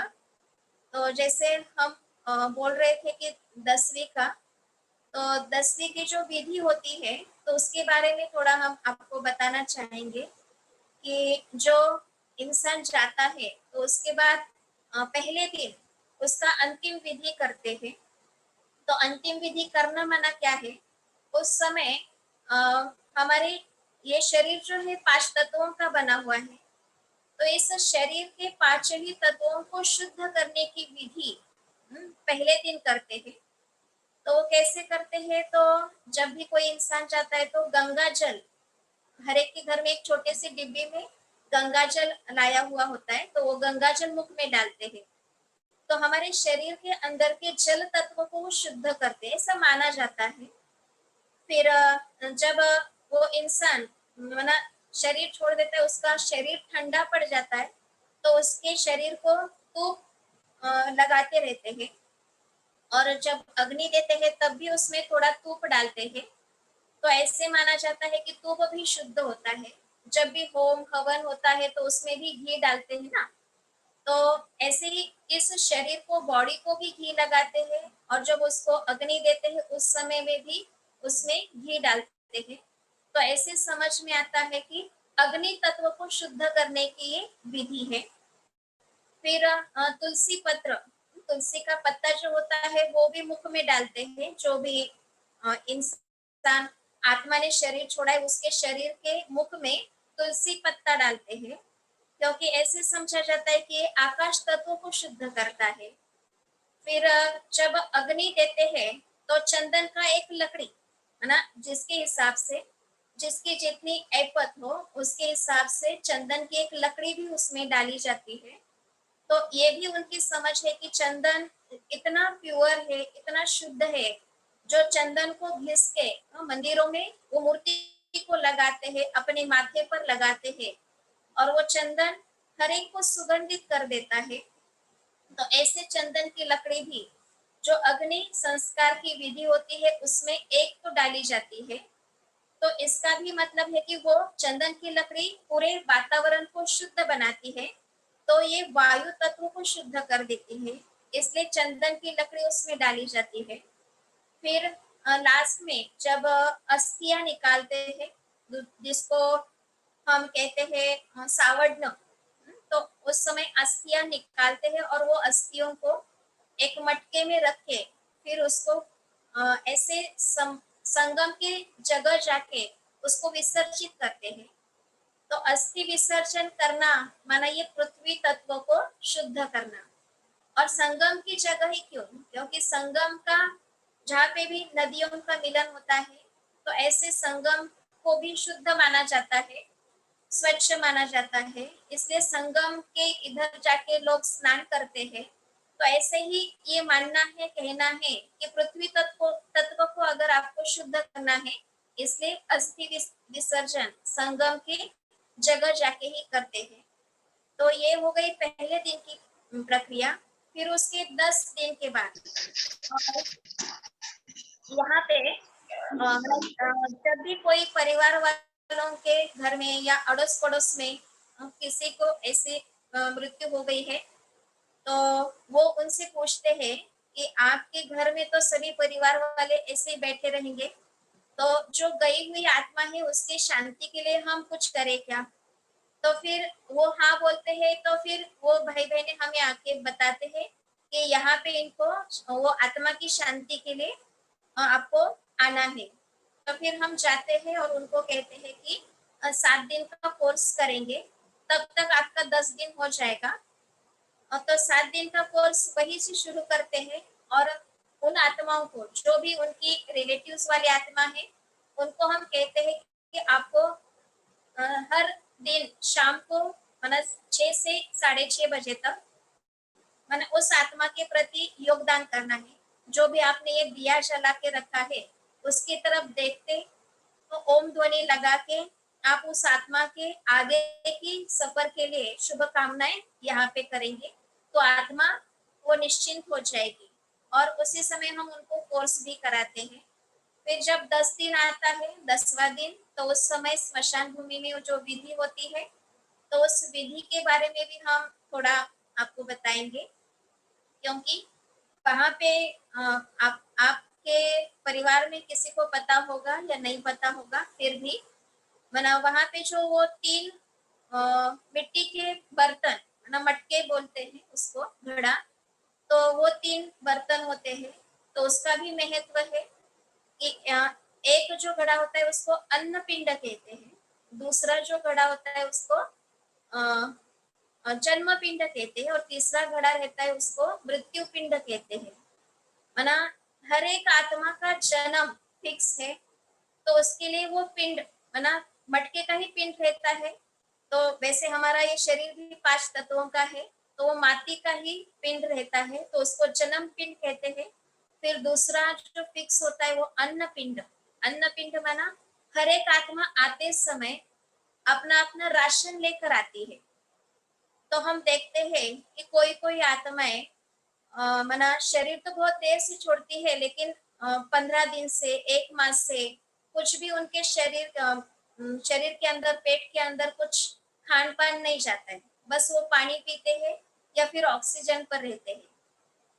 तो जैसे हम बोल रहे थे कि 10वीं का, तो 10वीं की जो विधि होती है, तो उसके बारे में थोड़ा हम आपको बताना चाहेंगे कि जो इंसान जाता है, तो उसके बाद पहले दिन उसका अंतिम विधि करते हैं। तो अंतिम विधि करना माना क्या है? उस समय अ, हमारे ये शरीर जो है 5 तत्वों का बना हुआ है। तो इस शरीर के 5 ही तत्वों को शुद्ध करने की विधि पहले दिन करते हैं। तो वो कैसे करते हैं? तो जब भी कोई इंसान जाता है तो गंगा जल हर एक के घर में एक छोटे से डिब्बे में गंगा जल लाया हुआ होता है, तो वो गंगा जल मुख में डालते हैं। तो हमारे शरीर के अंदर के जल तत्व को वो शुद्ध करते हैं, ऐसा माना जाता है। फिर जब वो इंसान माना शरीर छोड़ देता है, उसका शरीर ठंडा पड़ जाता है, तो उसके शरीर को धूप लगाते रहते हैं और जब अग्नि देते हैं तब भी उसमें थोड़ा धूप डालते हैं। तो ऐसे माना जाता है कि धूप भी शुद्ध होता है। जब भी होम हवन होता है तो उसमें भी घी डालते हैं ना, तो ऐसे ही इस शरीर को, बॉडी को भी घी लगाते हैं, और जब उसको अग्नि देते हैं उस समय में भी उसमें घी डालते हैं। तो ऐसे समझ में आता है कि अग्नि तत्व को शुद्ध करने की ये विधि है। फिर तुलसी पत्र, तुलसी का पत्ता जो होता है वो भी मुख में डालते हैं। जो भी इंसान आत्मा ने शरीर छोड़ा है उसके शरीर के मुख में तुलसी पत्ता डालते हैं, क्योंकि ऐसे समझा जाता है कि ये आकाश तत्व को शुद्ध करता है। फिर जब अग्नि देते हैं तो चंदन का एक लकड़ी, है ना, जिसके हिसाब से जिसकी जितनी ऐपत हो उसके हिसाब से चंदन की एक लकड़ी भी उसमें डाली जाती है। तो ये भी उनकी समझ है कि चंदन इतना प्योर है, इतना शुद्ध है, जो चंदन को घिस के मंदिरों में वो मूर्ति को लगाते हैं, अपने माथे पर लगाते हैं, और वो चंदन हर एक को सुगंधित कर देता है। तो ऐसे चंदन की लकड़ी भी जो अग्नि संस्कार की विधि होती है उसमें एक तो डाली जाती है। तो इसका भी मतलब है कि वो चंदन की लकड़ी पूरे वातावरण को शुद्ध बनाती है, तो ये वायु तत्व को शुद्ध कर देती है, इसलिए चंदन की लकड़ी उसमें डाली जाती है। फिर लास्ट में जब अस्थियां निकालते हैं, जिसको हम कहते हैं सावड़न, तो उस समय अस्थियां निकालते हैं और वो अस्थियों को एक मटके में रख के फिर उसको ऐसे संगम की जगह जाके उसको विसर्जित करते हैं। तो अस्थि विसर्जन करना माना ये पृथ्वी तत्व को शुद्ध करना। और संगम की जगह ही क्यों? क्योंकि संगम का जहाँ पे भी नदियों का मिलन होता है, तो ऐसे संगम को भी शुद्ध माना जाता है, स्वच्छ माना जाता है, इसलिए संगम के इधर जाके लोग स्नान करते हैं। तो ऐसे ही ये मानना है, कहना है कि पृथ्वी तत्व को अगर आपको शुद्ध करना है, इसलिए अस्थि विसर्जन संगम की जगह जाके ही करते हैं। तो ये हो गई पहले दिन की प्रक्रिया। फिर उसके 10 दिन के बाद यहाँ पे जब भी कोई परिवार वालों के घर में या अड़ोस पड़ोस में किसी को ऐसे मृत्यु हो गई है, तो वो उनसे पूछते हैं कि आपके घर में तो सभी परिवार वाले ऐसे ही बैठे रहेंगे, तो जो गई हुई आत्मा है उसकी शांति के लिए हम कुछ करें क्या? तो फिर वो हाँ बोलते हैं, तो फिर वो भाई बहने हमें आके बताते हैं कि यहाँ पे इनको वो आत्मा की शांति के लिए आपको आना है। तो फिर हम जाते हैं और उनको कहते हैं कि 7 दिन का कोर्स करेंगे, तब तक आपका 10 दिन हो जाएगा। तो 7 दिन का कोर्स वहीं से शुरू करते हैं, और उन आत्माओं को, जो भी उनकी रिलेटिव्स वाली आत्मा है, उनको हम कहते हैं कि आपको हर दिन शाम को मतलब 6 से 6:30 बजे तक मतलब उस आत्मा के प्रति योगदान करना है। जो भी आपने ये दिया जला के रखा है उसकी तरफ देखते तो ओम ध्वनि लगा के आप उस आत्मा के आगे की सफर के लिए शुभकामनाएं यहाँ पे करेंगे, तो आत्मा वो निश्चिंत हो जाएगी। और उसी समय हम उनको कोर्स भी कराते हैं। फिर जब 10 दिन आता है, 10वां दिन, तो उस समय स्मशान भूमि में जो विधि होती है, तो उस विधि के बारे में भी हम थोड़ा आपको बताएंगे, क्योंकि वहाँ पे आपके परिवार में किसी को पता होगा या नहीं पता होगा, फिर भी मना वहाँ पे जो वो 3 मिट्टी के बर्तन, ना मटके बोलते हैं उसको, घड़ा, तो वो 3 बर्तन होते हैं। तो उसका भी महत्व है कि एक जो घड़ा होता है उसको अन्न पिंड कहते हैं, दूसरा जो घड़ा होता है उसको जन्म पिंड कहते हैं, और तीसरा घड़ा रहता है उसको मृत्यु पिंड कहते हैं। मना हर एक आत्मा का जन्म फिक्स है, तो उसके लिए वो पिंड मना मटके का ही पिंड रहता है। तो वैसे हमारा ये शरीर भी 5 तत्वों का है, तो वो माटी का ही पिंड रहता है, तो उसको जन्म पिंड कहते हैं। फिर दूसरा जो फिक्स होता है वो अन्न पिंड। अन्न पिंड माना हर एक आत्मा आते समय अपना अपना राशन लेकर आती है। तो हम देखते हैं कि कोई कोई आत्माएं मना शरीर तो बहुत देर से छोड़ती है, लेकिन 15 दिन से 1 मास से कुछ भी उनके शरीर के अंदर, पेट के अंदर कुछ खान पान नहीं जाता है, बस वो पानी पीते हैं या फिर ऑक्सीजन पर रहते हैं।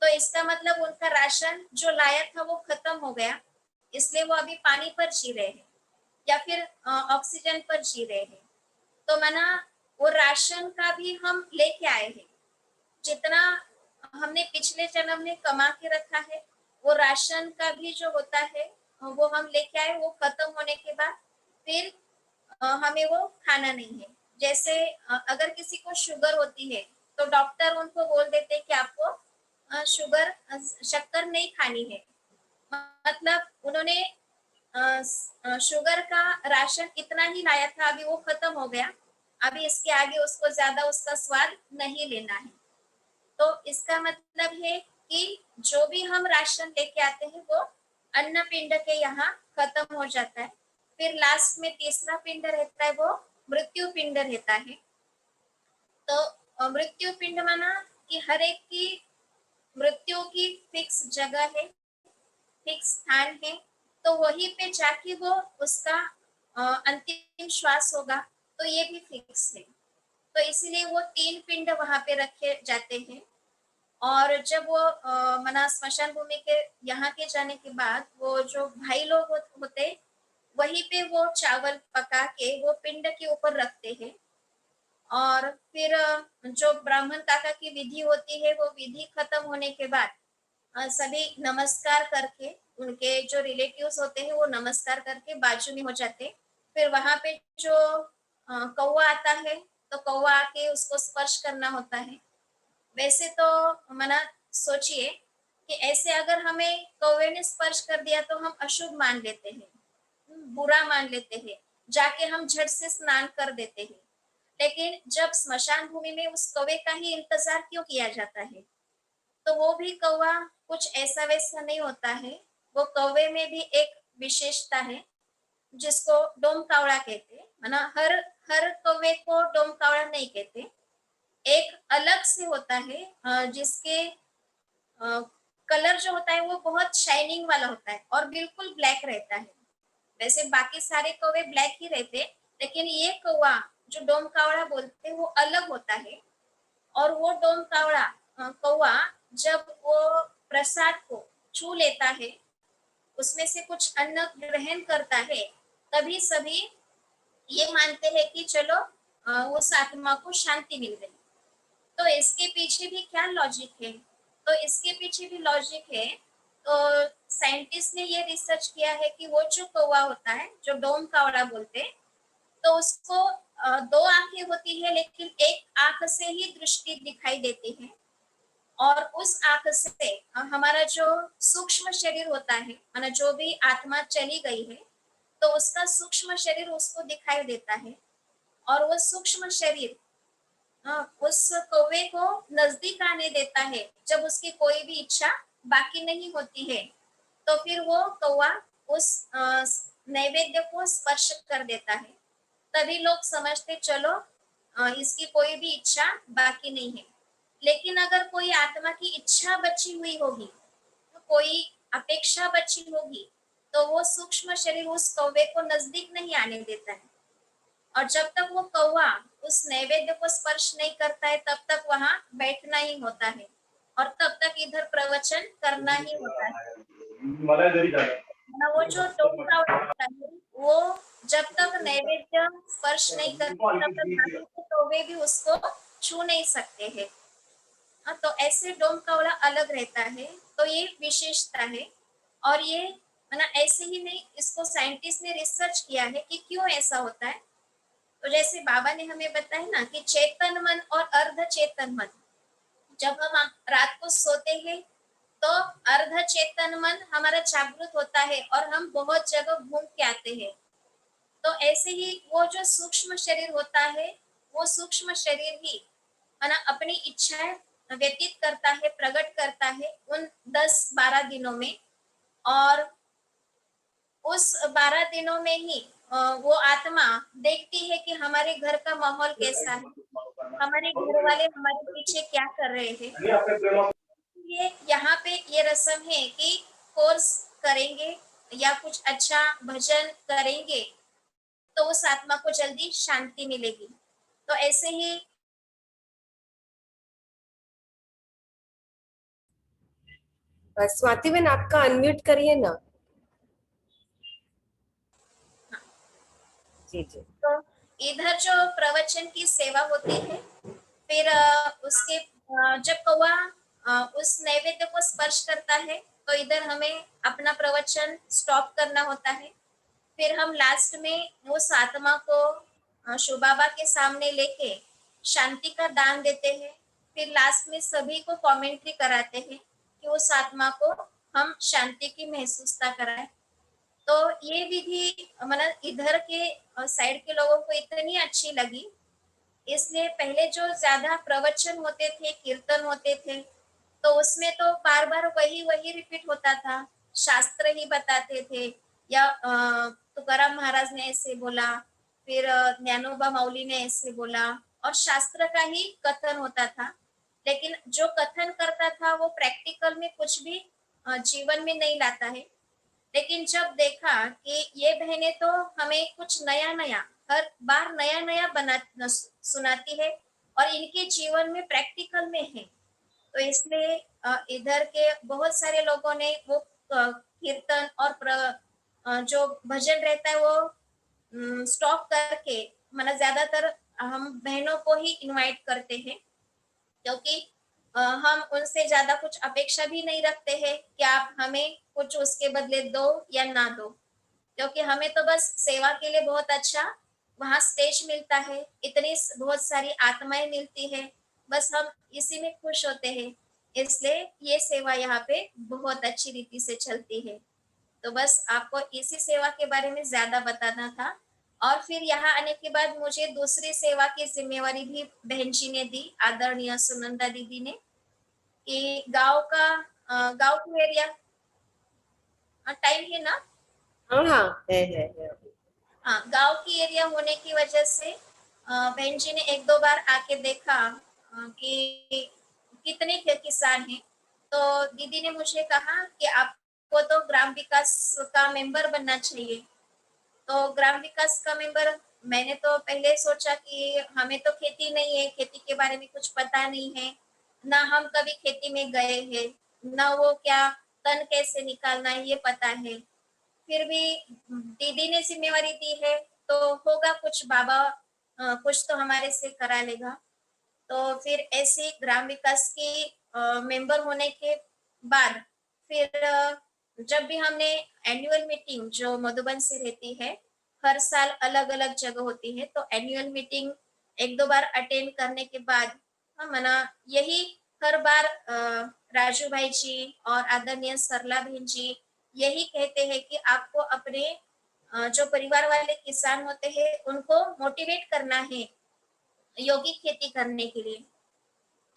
तो इसका मतलब उनका राशन जो लाया था वो खत्म हो गया, इसलिए वो अभी पानी पर जी रहे हैं या फिर ऑक्सीजन पर जी रहे हैं। तो माना वो राशन का भी हम लेके आए हैं। जितना हमने पिछले जन्म में कमा के रखा है, वो राशन का भी जो होता है, वो हम लेके आए, वो खत्म होने के बाद फिर हमें वो खाना नहीं है। जैसे अगर किसी को शुगर होती है, तो डॉक्टर उनको बोल देते हैं कि आपको शक्कर नहीं खानी है। मतलब उन्होंने शुगर का राशन इतना ही लाया था, अभी वो खत्म हो गया, अभी इसके आगे उसको ज्यादा उसका स्वाद नहीं लेना है। तो इसका मतलब है कि जो भी हम राशन लेके आते हैं वो अन्न पिंड के यहाँ खत्म हो जाता है। फिर लास्ट में तीसरा पिंड रहता है, वो मृत्यु पिंड रहता है। तो मृत्यु पिंड माना कि हर एक की मृत्यु की फिक्स जगह है, फिक्स स्थान है, तो वहीं पे जाके वो उसका अंतिम श्वास होगा, तो ये भी फिक्स है। तो इसीलिए वो 3 पिंड वहां पे रखे जाते हैं। और जब वो मना स्मशान भूमि के यहाँ के जाने के बाद वो जो भाई लोग होते, वहीं पे वो चावल पका के वो पिंड के ऊपर रखते हैं। और फिर जो ब्राह्मण काका की विधि होती है, वो विधि खत्म होने के बाद सभी नमस्कार करके, उनके जो रिलेटिव्स होते हैं वो नमस्कार करके बाजू में हो जाते। फिर वहां पे जो कौवा आता है, तो कौवा आके उसको स्पर्श करना होता है। वैसे तो मना सोचिए कि ऐसे अगर हमें कौवे ने स्पर्श कर दिया तो हम अशुभ मान लेते हैं, बुरा मान लेते हैं, जाके हम झट से स्नान कर देते हैं। लेकिन जब स्मशान भूमि में उस कौवे का ही इंतजार क्यों किया जाता है? तो वो भी कौवा कुछ ऐसा वैसा नहीं होता है। वो कौवे में भी एक विशेषता है, जिसको डोम कावड़ा कहते हैं। है ना, हर हर कौवे को डोम कावड़ा नहीं कहते। एक अलग से होता है, जिसके कलर जो होता है वो बहुत शाइनिंग वाला होता है और बिल्कुल ब्लैक रहता है। वैसे बाकी सारे कौवे ब्लैक ही रहते, लेकिन ये कौवा जो डोम कावड़ा बोलते हैं वो अलग होता है। और वो डोम कावड़ा कौवा जब वो प्रसाद को छू लेता है, उसमें से कुछ अन्न ग्रहण करता है, तभी सभी ये मानते हैं कि चलो उस आत्मा को शांति मिल गई। तो इसके पीछे भी क्या लॉजिक है? तो इसके पीछे भी लॉजिक है। तो साइंटिस्ट ने ये रिसर्च किया है कि वो जो कौवा होता है, जो डोम कावड़ा बोलते हैं, तो उसको 2 आँखें होती है, लेकिन एक आँख से ही दृष्टि दिखाई देती है। और उस आँख से हमारा जो सूक्ष्म शरीर होता है, माना जो भी आत्मा चली गई है, तो उसका सूक्ष्म शरीर उसको दिखाई देता है। और वो सूक्ष्म शरीर उस कौवे को नजदीक आने देता है जब उसकी कोई भी इच्छा बाकी नहीं होती है। तो फिर वो कौवा उस नैवेद्य को स्पर्श कर देता है। तभी लोग समझते चलो इसकी कोई भी इच्छा बाकी नहीं है। लेकिन अगर कोई आत्मा की इच्छा बची हुई होगी, तो कोई अपेक्षा बची होगी, तो वो सूक्ष्म शरीर उस कौवे को नजदीक नहीं आने देता है। और जब तक वो कौवा उस नैवेद्य को स्पर्श नहीं करता है, तब तक वहां बैठना ही होता है और तब तक इधर प्रवचन करना ही होता है। मला जरी झालं ना वो जो टोकरा होता है, वो जब तक नैवेद्य स्पर्श नहीं करते, तब तक बाकी के कौवे भी उसको छू नहीं सकते हैं। हाँ, तो ऐसे डोम कावड़ा अलग रहता है। तो ये विशेषता है। और ये ना ऐसे ही नहीं, इसको साइंटिस्ट ने रिसर्च किया है कि क्यों ऐसा होता है। तो जैसे बाबा ने हमें बताया ना कि चेतन मन और अर्ध चेतन मन, जब हम रात को सोते हैं, तो अर्ध चेतन मन हमारा जागृत होता है और हम बहुत जगह घूम के आते हैं। तो ऐसे ही वो जो सूक्ष्म शरीर होता है, वो सूक्ष्म शरीर ही है ना अपनी इच्छाएं व्यतीत करता है, प्रकट करता है उन 10-12 दिनों में। और उस 12 दिनों में ही वो आत्मा देखती है कि हमारे घर का माहौल कैसा है, हमारे घर वाले हमारे पीछे क्या कर रहे हैं। आणि आपल्या प्रेमा ये यहाँ पे ये रस्म है कि कोर्स करेंगे या कुछ अच्छा भजन करेंगे, तो उस आत्मा को जल्दी शांति मिलेगी। तो ऐसे ही स्वाति बहन आपका अनम्यूट करिए ना। जी जी। तो इधर जो प्रवचन की सेवा होती है, फिर उसके जब कौवा उस नैवेद्य को स्पर्श करता है तो इधर हमें अपना प्रवचन स्टॉप करना होता है। फिर हम लास्ट में उस आत्मा को शिव बाबा के सामने लेके शांति का दान देते हैं। फिर लास्ट में सभी को कमेंट्री कराते हैं कि उस आत्मा को हम शांति की महसूसता कराएं। तो ये विधि मतलब इधर के साइड के लोगों को इतनी अच्छी लगी, इसलिए पहले जो ज्यादा प्रवचन होते थे, कीर्तन होते थे, तो उसमें तो बार बार वही वही रिपीट होता था, शास्त्र ही बताते थे, या तुकाराम महाराज ने ऐसे बोला, फिर ज्ञानोबा माउली ने ऐसे बोला, और शास्त्र का ही कथन होता था। लेकिन जो कथन करता था वो प्रैक्टिकल में कुछ भी जीवन में नहीं लाता है। लेकिन जब देखा कि ये बहनें तो हमें कुछ नया नया हर बार नया नया बना सुनाती है और इनके जीवन में प्रैक्टिकल में है, तो इसलिए इधर के बहुत सारे लोगों ने वो कीर्तन और जो भजन रहता है वो स्टॉप करके, मतलब ज्यादातर हम बहनों को ही इनवाइट करते हैं, क्योंकि हम उनसे ज्यादा कुछ अपेक्षा भी नहीं रखते हैं कि आप हमें कुछ उसके बदले दो या ना दो, क्योंकि हमें तो बस सेवा के लिए बहुत अच्छा वहां स्टेज मिलता है, इतनी बहुत सारी आत्माएं मिलती है, बस हम इसी में खुश होते हैं। इसलिए ये सेवा यहाँ पे बहुत अच्छी रीति से चलती है। तो बस आपको इसी सेवा के बारे में ज्यादा बताना था। और फिर यहाँ आने के बाद मुझे दूसरी सेवा की जिम्मेवारी भी बहन जी ने दी, आदरणीय सुनंदा दीदी ने, कि गांव का गांव की एरिया टाइम है ना। हाँ हाँ है। हाँ, गांव की एरिया होने की वजह से बहन जी ने एक दो बार आके देखा कि कितने किसान हैं। तो दीदी ने मुझे कहा कि आपको तो ग्राम विकास का मेंबर बनना चाहिए। तो ग्राम विकास का मेंबर, मैंने तो पहले सोचा कि हमें तो खेती नहीं है, खेती के बारे में कुछ पता नहीं है, ना हम कभी खेती में गए हैं, ना वो क्या तन कैसे निकालना है ये पता है। फिर भी दीदी ने जिम्मेवारी दी है तो होगा कुछ, बाबा कुछ तो हमारे से करा लेगा। तो फिर ऐसे ग्राम विकास की मेंबर होने के बाद फिर जब भी हमने एनुअल मीटिंग जो मधुबन से रहती है, हर साल अलग अलग जगह होती है, तो एनुअल मीटिंग एक दो बार अटेंड करने के बाद हम मना यही हर बार राजू भाई जी और आदरणीय सरला बहन जी यही कहते हैं कि आपको अपने जो परिवार वाले किसान होते हैं उनको मोटिवेट करना है यौगिक खेती करने के लिए।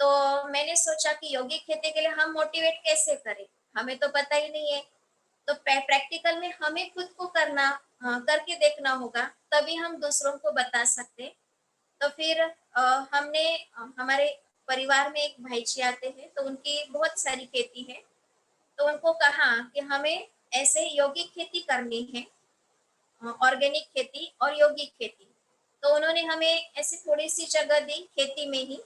तो मैंने सोचा कि यौगिक खेती के लिए हम मोटिवेट कैसे करें, हमें तो पता ही नहीं है। तो प्रैक्टिकल में हमें खुद को करना करके देखना होगा, तभी हम दूसरों को बता सकते। तो फिर हमने हमारे परिवार में एक भाई जी आते हैं, तो उनकी बहुत सारी खेती है, तो उनको कहा कि हमें ऐसे यौगिक खेती करनी है, ऑर्गेनिक खेती और यौगिक खेती। तो उन्होंने हमें ऐसी थोड़ी सी जगह दी खेती में ही,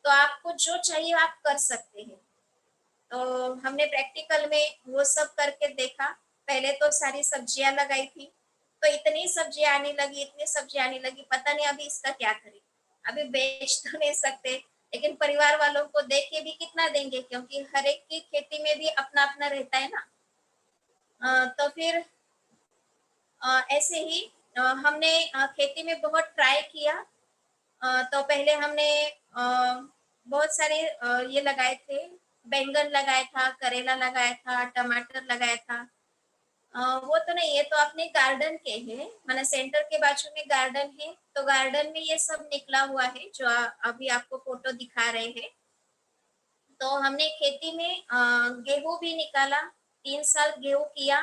तो आपको जो चाहिए आप कर सकते हैं। तो हमने प्रैक्टिकल में वो सब करके देखा। पहले तो सारी सब्जियां लगाई थी, तो इतनी सब्जियां आने लगी, इतनी सब्जियां आने लगी, पता नहीं अभी इसका क्या करें। अभी बेच तो नहीं सकते, लेकिन परिवार वालों को दे के भी कितना देंगे, क्योंकि हर एक की खेती में भी अपना अपना रहता है ना। तो फिर ऐसे ही हमने खेती में बहुत ट्राई किया। तो पहले हमने बहुत सारे ये लगाए थे, बैंगन लगाया था, करेला लगाया था, टमाटर लगाया था। वो तो नहीं, ये तो अपने गार्डन के हैं, माने सेंटर के बाजू में गार्डन है, तो गार्डन में ये सब निकला हुआ है जो अभी आपको फोटो दिखा रहे हैं। तो हमने खेती में गेहूं भी निकाला, 3 साल गेहूं किया,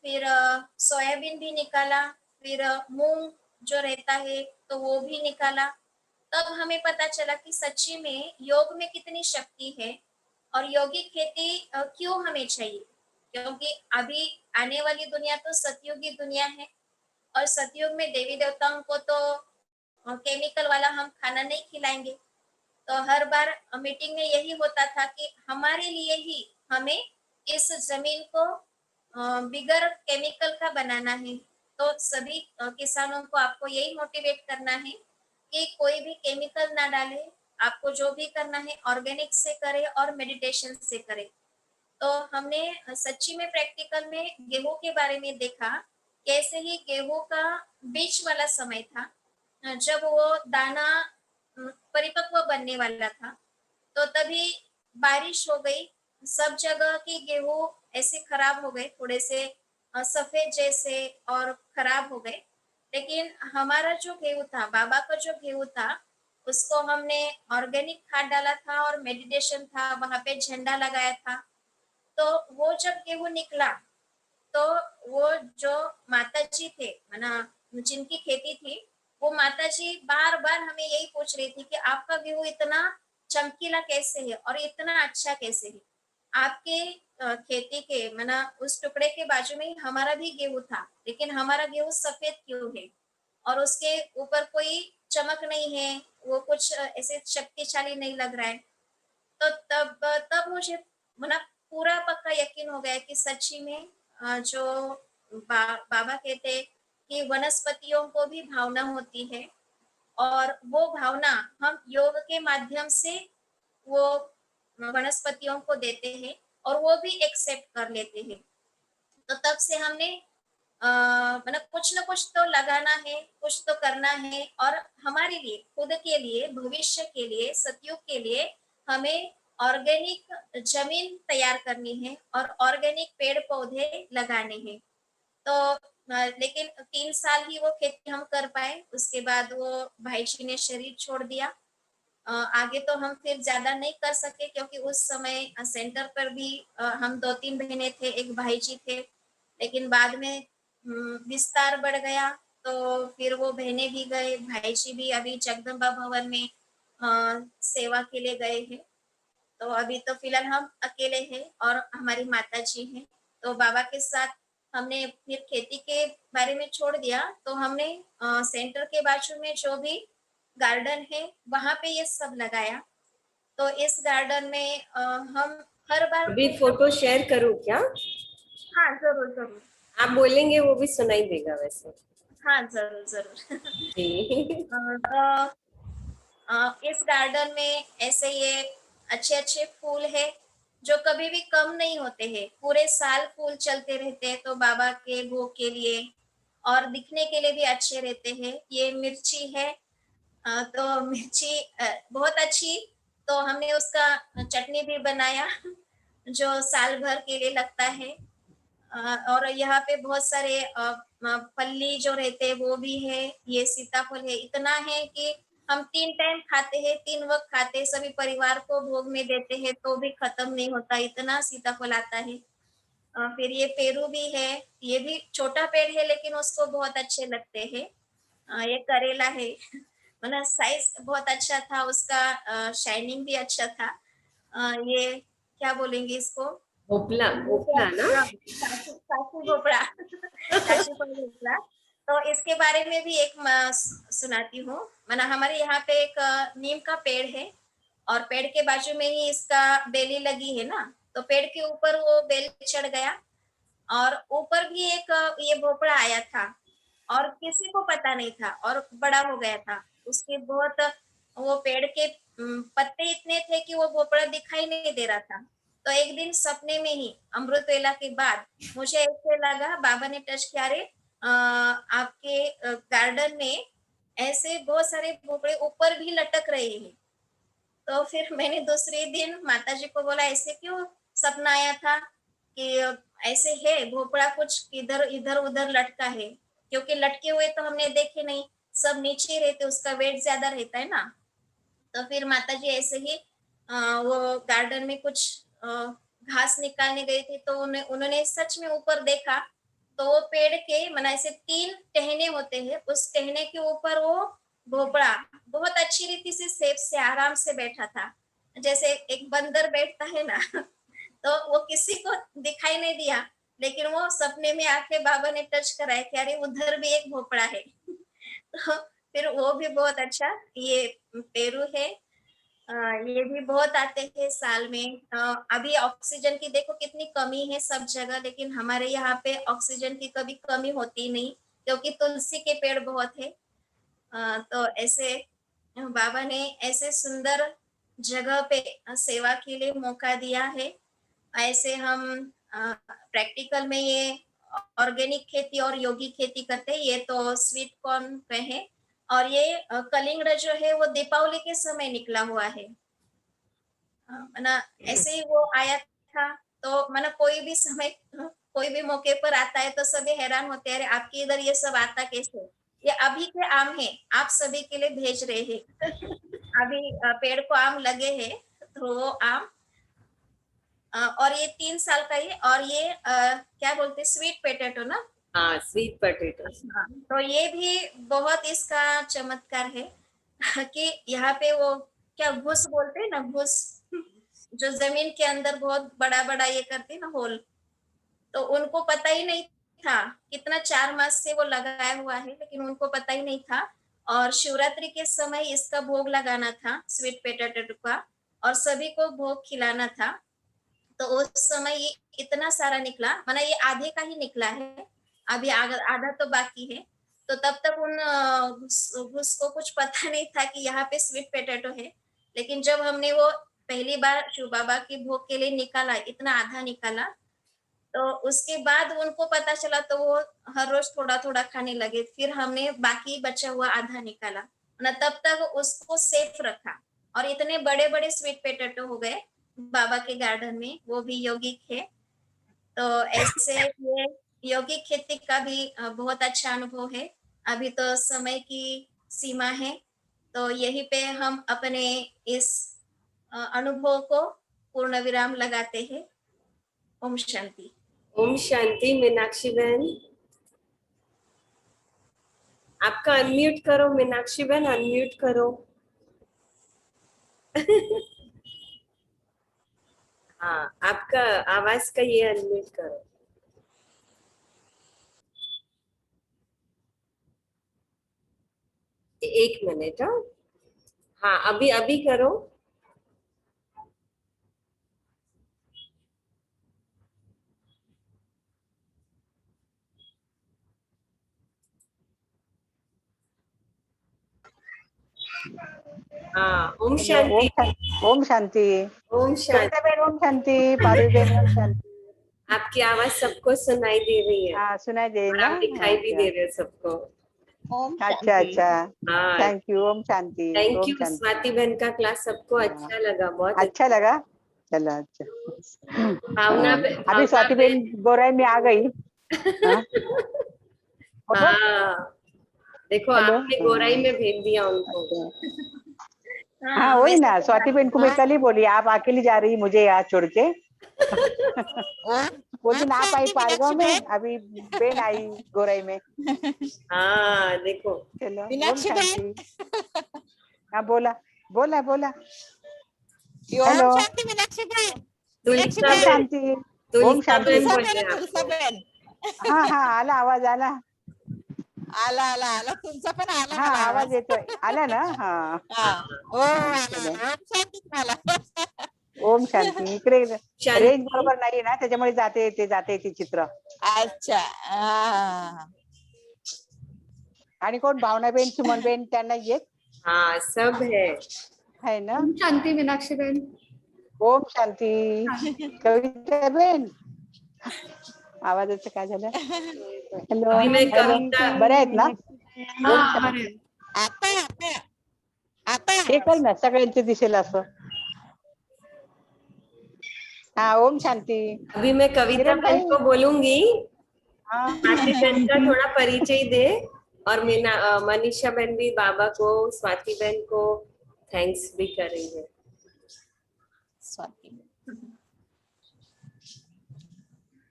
फिर सोयाबीन भी निकाला, फिर मूंग जो रहता है तो वो भी निकाला। तब हमें पता चला कि सच्ची में योग में कितनी शक्ति है और यौगिक खेती क्यों हमें चाहिए, क्योंकि अभी आने वाली दुनिया तो सतयुगी दुनिया है, और सतयुग में देवी देवताओं को तो केमिकल वाला हम खाना नहीं खिलाएंगे। तो हर बार मीटिंग में यही होता था कि हमारे लिए ही हमें इस जमीन को बिगर केमिकल का बनाना है। तो सभी किसानों को आपको यही मोटिवेट करना है कि कोई भी केमिकल ना डाले, आपको जो भी करना है ऑर्गेनिक से करे और मेडिटेशन से करे। तो हमने सच्ची में प्रैक्टिकल में गेहूं के बारे में देखा, कैसे ही गेहूं का बीच वाला समय था, जब वो दाना परिपक्व बनने वाला था, तो तभी बारिश हो गई। सब जगह की गेहूं ऐसे खराब हो गए, थोड़े से सफेद जैसे और खराब हो गए। लेकिन हमारा जो गेहूं था, बाबा का जो गेहूं था, उसको हमने ऑर्गेनिक खाद डाला था और मेडिटेशन था, वहां पे झंडा लगाया था। तो वो जब गेहूं निकला, तो वो जो माताजी थे, मना जिनकी खेती थी, वो माताजी बार बार हमें यही पूछ रही थी कि आपका गेहूं इतना चमकीला कैसे है और इतना अच्छा कैसे है। आपके खेती के मना उस टुकड़े के बाजू में ही हमारा भी गेहूं था, लेकिन हमारा गेहूं सफेद क्यों है और उसके ऊपर कोई चमक नहीं है, वो कुछ ऐसे शक्तिशाली नहीं लग रहा है। तो तब तब मुझे मतलब पूरा पक्का यकीन हो गया कि सच्ची में जो बाबा कहते कि वनस्पतियों को भी भावना होती है, और वो भावना हम योग के माध्यम से वो वनस्पतियों को देते हैं और वो भी एक्सेप्ट कर लेते हैं। तो तब से हमने मतलब कुछ ना कुछ तो लगाना है, कुछ तो करना है, और हमारे लिए, खुद के लिए, भविष्य के लिए, सतयुग के लिए हमें ऑर्गेनिक जमीन तैयार करनी है और ऑर्गेनिक पेड़ पौधे लगाने हैं। तो लेकिन 3 साल ही वो खेती हम कर पाए, उसके बाद वो भाई जी ने शरीर छोड़ दिया। आगे तो हम फिर ज्यादा नहीं कर सके, क्योंकि उस समय सेंटर पर भी हम 2-3 बहनें थे, एक भाई जी थे। लेकिन बाद में विस्तार बढ़ गया, तो फिर वो बहनें भी गए, भाई जी भी अभी जगदम्बा भवन में सेवा के लिए गए हैं। तो अभी तो फिलहाल हम अकेले हैं और हमारी माता जी हैं। तो बाबा के साथ हमने फिर खेती के बारे में छोड़ दिया, तो हमने सेंटर के बाजू में जो भी गार्डन है, वहां पे ये सब लगाया। तो इस गार्डन में हम हर बार अभी कुछ ना फोटो कुछ। शेयर करूँ क्या? हाँ, जरूर जरूर। आप बोलेंगे वो भी सुनाई देगा वैसे। हाँ, जरूर जरूर। जी। तो इस गार्डन में ऐसे ये अच्छे अच्छे फूल है, जो कभी भी कम नहीं होते हैं, पूरे साल फूल चलते रहते हैं। तो बाबा के भोग के लिए और दिखने के लिए भी अच्छे रहते हैं। ये मिर्ची है, तो मिर्ची बहुत अच्छी, तो हमने उसका चटनी भी बनाया जो साल भर के लिए लगता है। और यहाँ पे बहुत सारे फली जो रहते हैं वो भी है, ये सीताफल है, इतना है कि हम 3 टाइम खाते हैं, 3 वक्त खाते हैं, सभी परिवार को भोग में देते हैं, तो भी खत्म नहीं होता, इतना सीताफल आता है। फिर ये पेरू भी है, ये भी छोटा पेड़ है लेकिन उसको बहुत अच्छे लगते हैं। ये करेला है मतलब साइज बहुत अच्छा था उसका, शाइनिंग भी अच्छा था। ये क्या बोलेंगे इसको, भोपला ये क्या, भोपला ना? हाँ, काशी काशी भोपड़ा काशी फल भोपड़ा। तो इसके बारे में भी एक सुनाती हूँ। माना हमारे यहाँ पे एक नीम का पेड़ है, और पेड़ के बाजू में ही इसका बेली लगी है ना, तो पेड़ के ऊपर वो बेल चढ़ गया, और ऊपर भी एक ये भोपड़ा आया था, और किसी को पता नहीं था, और बड़ा हो गया था। उसके बहुत वो पेड़ के पत्ते इतने थे कि वो भोपड़ा दिखाई नहीं दे रहा था। तो एक दिन सपने में ही अमृत वेला के बाद मुझे ऐसे लगा, बाबा ने टच किया, अरे आपके गार्डन में ऐसे बहुत सारे भोपड़े ऊपर भी लटक रहे हैं। तो फिर मैंने दूसरे दिन माताजी को बोला, ऐसे क्यों सपना आया था कि ऐसे है भोपड़ा, कुछ इधर इधर उधर लटका है, क्योंकि लटके हुए तो हमने देखे नहीं, सब नीचे ही रहते, उसका वेट ज्यादा रहता है ना। तो फिर माताजी ऐसे ही वो गार्डन में कुछ घास निकालने गई थी, तो उन्होंने सच में ऊपर देखा, तो वो पेड़ के मना ऐसे 3 टहने होते हैं, उस टहने के ऊपर वो भोपड़ा बहुत अच्छी रीति से सेफ से आराम से बैठा था, जैसे एक बंदर बैठता है ना तो वो किसी को दिखाई नहीं दिया, लेकिन वो सपने में आके बाबा ने टच कराया कि अरे उधर भी एक भोपड़ा है तो फिर वो भी बहुत अच्छा, ये पेरू है। ये भी बहुत आते हैं साल में। अभी ऑक्सीजन की देखो कितनी कमी है सब जगह, लेकिन हमारे यहाँ पे ऑक्सीजन की कभी कमी होती नहीं, क्योंकि तुलसी के पेड़ बहुत है। तो ऐसे बाबा ने ऐसे सुंदर जगह पे सेवा के लिए मौका दिया है। ऐसे हम प्रैक्टिकल में ये ऑर्गेनिक खेती और योगी खेती करते हैं। ये तो स्वीट कॉर्न पे है, और ये कलिंगड़ जो है वो दीपावली के समय निकला हुआ है। मना ऐसे ही वो आया था, तो मना कोई भी समय कोई भी मौके पर आता है तो सभी हैरान होते हैं, अरे आपके इधर ये सब आता कैसे? ये अभी के आम है, आप सभी के लिए भेज रहे हैं। अभी पेड़ को आम लगे हैं, तो वो आम और ये 3 साल का ही, और ये क्या बोलते हैं, स्वीट पोटैटो ना। हाँ, स्वीट पोटैटो। हाँ, तो ये भी बहुत इसका चमत्कार है कि यहाँ पे वो क्या घुस बोलते हैं ना, घुस, जो जमीन के अंदर बहुत बड़ा बड़ा ये करते हैं ना होल, तो उनको पता ही नहीं था। कितना 4 मास से वो लगाया हुआ है, लेकिन उनको पता ही नहीं था। और शिवरात्रि के समय इसका भोग लगाना था, स्वीट पोटैटो का, और सभी को भोग खिलाना था। तो उस समय ये इतना सारा निकला, माना ये आधे का ही निकला है, अभी आधा तो बाकी है। तो तब तक उन घुस को कुछ पता नहीं था कि यहाँ पे स्वीट पोटैटो है। लेकिन जब हमने वो पहली बार शिव बाबा के भोग के लिए निकाला, इतना आधा निकाला, तो उसके बाद उनको पता चला, तो वो हर रोज थोड़ा थोड़ा खाने लगे। फिर हमने बाकी बचा हुआ आधा निकाला ना, तब तक उसको सेफ रखा, और इतने बड़े बड़े स्वीट पोटैटो हो गए बाबा के गार्डन में, वो भी यौगिक है। तो ऐसे ये यौगिक खेती का भी बहुत अच्छा अनुभव है। अभी तो समय की सीमा है, तो यहीं पे हम अपने इस अनुभव को पूर्ण विराम लगाते हैं। ओम शांति। ओम शांति। मीनाक्षी बहन, आपका अनम्यूट करो। मीनाक्षी बहन, अनम्यूट करो। हाँ, आपका आवाज का ये अनम्यूट करो। एक मिनट। हाँ, अभी अभी करो। हाँ, ओम शांति। ओम शांति। ओम शांति। Ben Om Shanti, Parul Ben Om Shanti. आपकी आवाज सबको सुनाई दे रही है। हाँ, सुनाई दे और ना। आप दिखाई भी दे रहे हो सबको। अच्छा अच्छा, हाँ, थैंक यू। ओम शांति। थैंक ओम यू। शांति। स्वाति बहन का क्लास सबको अच्छा लगा, बहुत अच्छा लगा। चलो अच्छा। भावना अभी स्वाति बेन गोराई में आ गई। हाँ, हाँ, देखो हेलो। आपने गोराई में भेज दिया उनको। हाँ वही वैसे ना, तो स्वाति बेन को मैं कल ही बोली, आप अकेली जा रही मुझे यहाँ छोड़ के। वो दिन आप आई पारगांव में, अभी बेन आई गोराई में। हाँ, देखो। चलो ओम शांति। हाँ बोला बोला बोला। हेलो तुलसा ओम बहन, शांति। ओम तुलसा शांति। बहन बोल रहे हैं आपको। हाँ हाँ, आला आवाज आला। आला आला आला, तुमचा पण आला हाँ मला आवाज येतोय, आला ना। हाँ हो आला. चलो ओम शांती तुम्हाला. ओम शांती. इकडे शांती. रेंज बरोबर नाही ना, त्याच्यामुळे जाते येते चित्र. अच्छा. हा. आणि कोण भावनाबेन, सुमनबेन त्यांना येत हाँ, सब है ना. ओम शांति मीनाक्षी बहन. ओम शांती. कविता बेन, आवाजाचं काय झालं? हॅलो अभी मैं हॅलो, कविता. बऱ्या आहेत ना? हाँ बरे. आता आता आता हे कर ना, सगळ्यांचे दिसेल असं. हाँ ओम शांति. अभी मैं कविता किरण बहन भाई. को बोलूंगी हाँ स्वाति बहन का थोड़ा परिचय दे, और मनीषा बहन भी बाबा को, स्वाति बहन को थैंक्स भी करेंगे। स्वाती.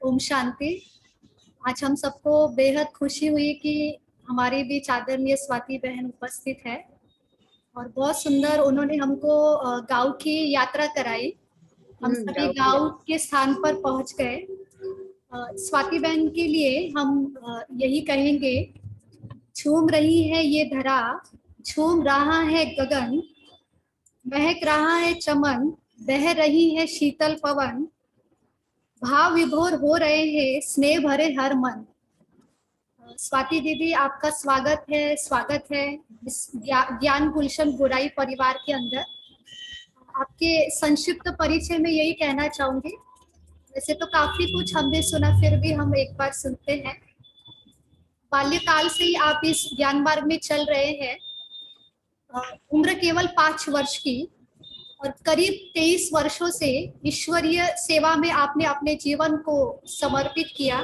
ओम शांति. आज हम सबको बेहद खुशी हुई कि हमारे बीच आदरणीय स्वाति बहन उपस्थित है, और बहुत सुंदर उन्होंने हमको गांव की यात्रा कराई। हम सभी गांव के स्थान पर पहुंच गए। स्वाति बहन के लिए हम यही कहेंगे, झूम रही है ये धरा, झूम रहा है गगन, महक रहा है चमन, बह रही है शीतल पवन, भाव विभोर हो रहे हैं स्नेह भरे हर मन। स्वाति दीदी, आपका स्वागत है इस ज्ञान गुलशन बुराई परिवार के अंदर। आपके संक्षिप्त परिचय में यही कहना चाहूंगी, वैसे तो काफी कुछ हमने सुना, फिर भी हम एक बार सुनते हैं। बाल्यकाल से ही आप इस ज्ञान मार्ग में चल रहे हैं। उम्र केवल 5 वर्ष की और करीब 23 वर्षों से ईश्वरीय सेवा में आपने अपने जीवन को समर्पित किया।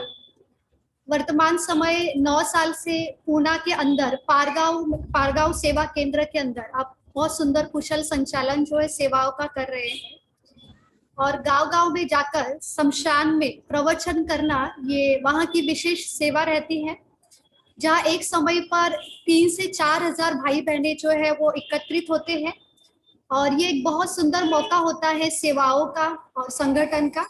वर्तमान समय 9 साल से पूना के अंदर पारगांव सेवा केंद्र के अंदर आप बहुत सुंदर कुशल संचालन जो है सेवाओं का कर रहे हैं। और गांव-गांव में जाकर शमशान में प्रवचन करना, ये वहाँ की विशेष सेवा रहती है, जहाँ एक समय पर 3 से 4 हजार भाई बहनें जो है वो एकत्रित होते हैं। और ये एक बहुत सुंदर मौका होता है सेवाओं का और संगठन का।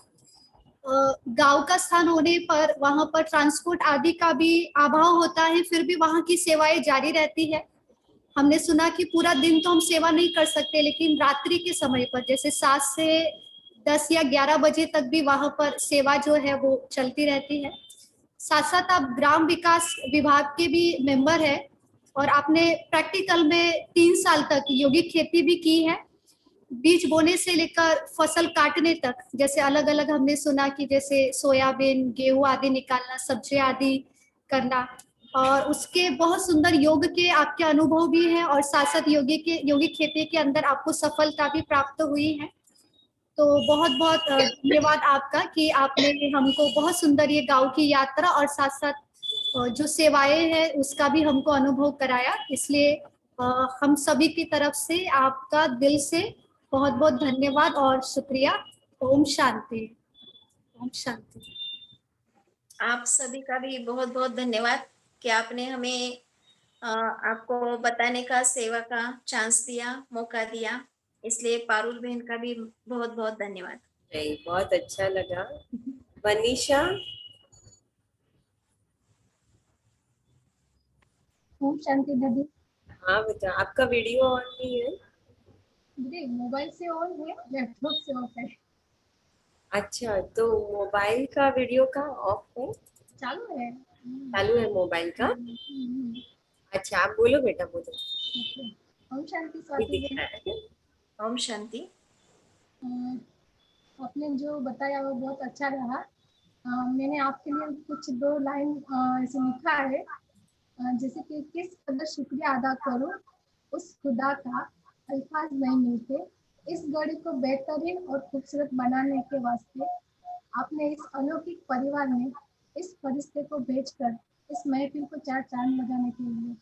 गांव का स्थान होने पर वहां पर ट्रांसपोर्ट आदि का भी अभाव होता है, फिर भी वहां की सेवाएं जारी रहती है। हमने सुना कि पूरा दिन तो हम सेवा नहीं कर सकते, लेकिन रात्रि के समय पर जैसे 7 से 10 या 11 बजे तक भी वहां पर सेवा जो है वो चलती रहती है। साथ साथ आप ग्राम विकास विभाग के भी मेंबर है और आपने प्रैक्टिकल में 3 साल तक यौगिक खेती भी की है। बीज बोने से लेकर फसल काटने तक, जैसे अलग अलग हमने सुना कि जैसे सोयाबीन, गेहूं आदि निकालना, सब्जी आदि करना, और उसके बहुत सुंदर योग के आपके अनुभव भी हैं। और साथ साथ यौगिक खेती के अंदर आपको सफलता भी प्राप्त हुई है। तो बहुत बहुत धन्यवाद आपका कि आपने हमको बहुत सुंदर ये गांव की यात्रा और साथ साथ जो सेवाएं हैं उसका भी हमको अनुभव कराया। इसलिए हम सभी की तरफ से आपका दिल से बहुत बहुत धन्यवाद और शुक्रिया। ओम शांति। ओम शांति। आप सभी का भी बहुत बहुत धन्यवाद कि आपने हमें आपको बताने का, सेवा का चांस दिया, मौका दिया। इसलिए पारुल बहन का भी बहुत बहुत धन्यवाद। नहीं, बहुत अच्छा लगा। मनीषा। ओम शांति दीदी। हाँ बेटा, आपका वीडियो ऑन नहीं है? दीदी मोबाइल से ऑन है, लैपटॉप से ऑफ है। अच्छा, तो मोबाइल का वीडियो का ऑफ है? चालू है। चालू है मोबाइल का? अच्छा, आप बोलो बेटा, बोलो। ओम शांति अभी स्वाति दिख रहा है। ओम शांति। आपने जो बताया वो बहुत अच्छा रहा। मैंने आपके लिए कुछ 2 लाइन ऐसे लिखा है, जैसे कि किस कदर शुक्रिया अदा करूं उस खुदा का, अल्फाज नहीं मिलते। इस घड़ी को बेहतरीन और खूबसूरत बनाने के वास्ते आपने इस अलौकिक परिवार में इस फरिश्ते को भेजकर इस महफिल को 4 चांद लगाने के लिए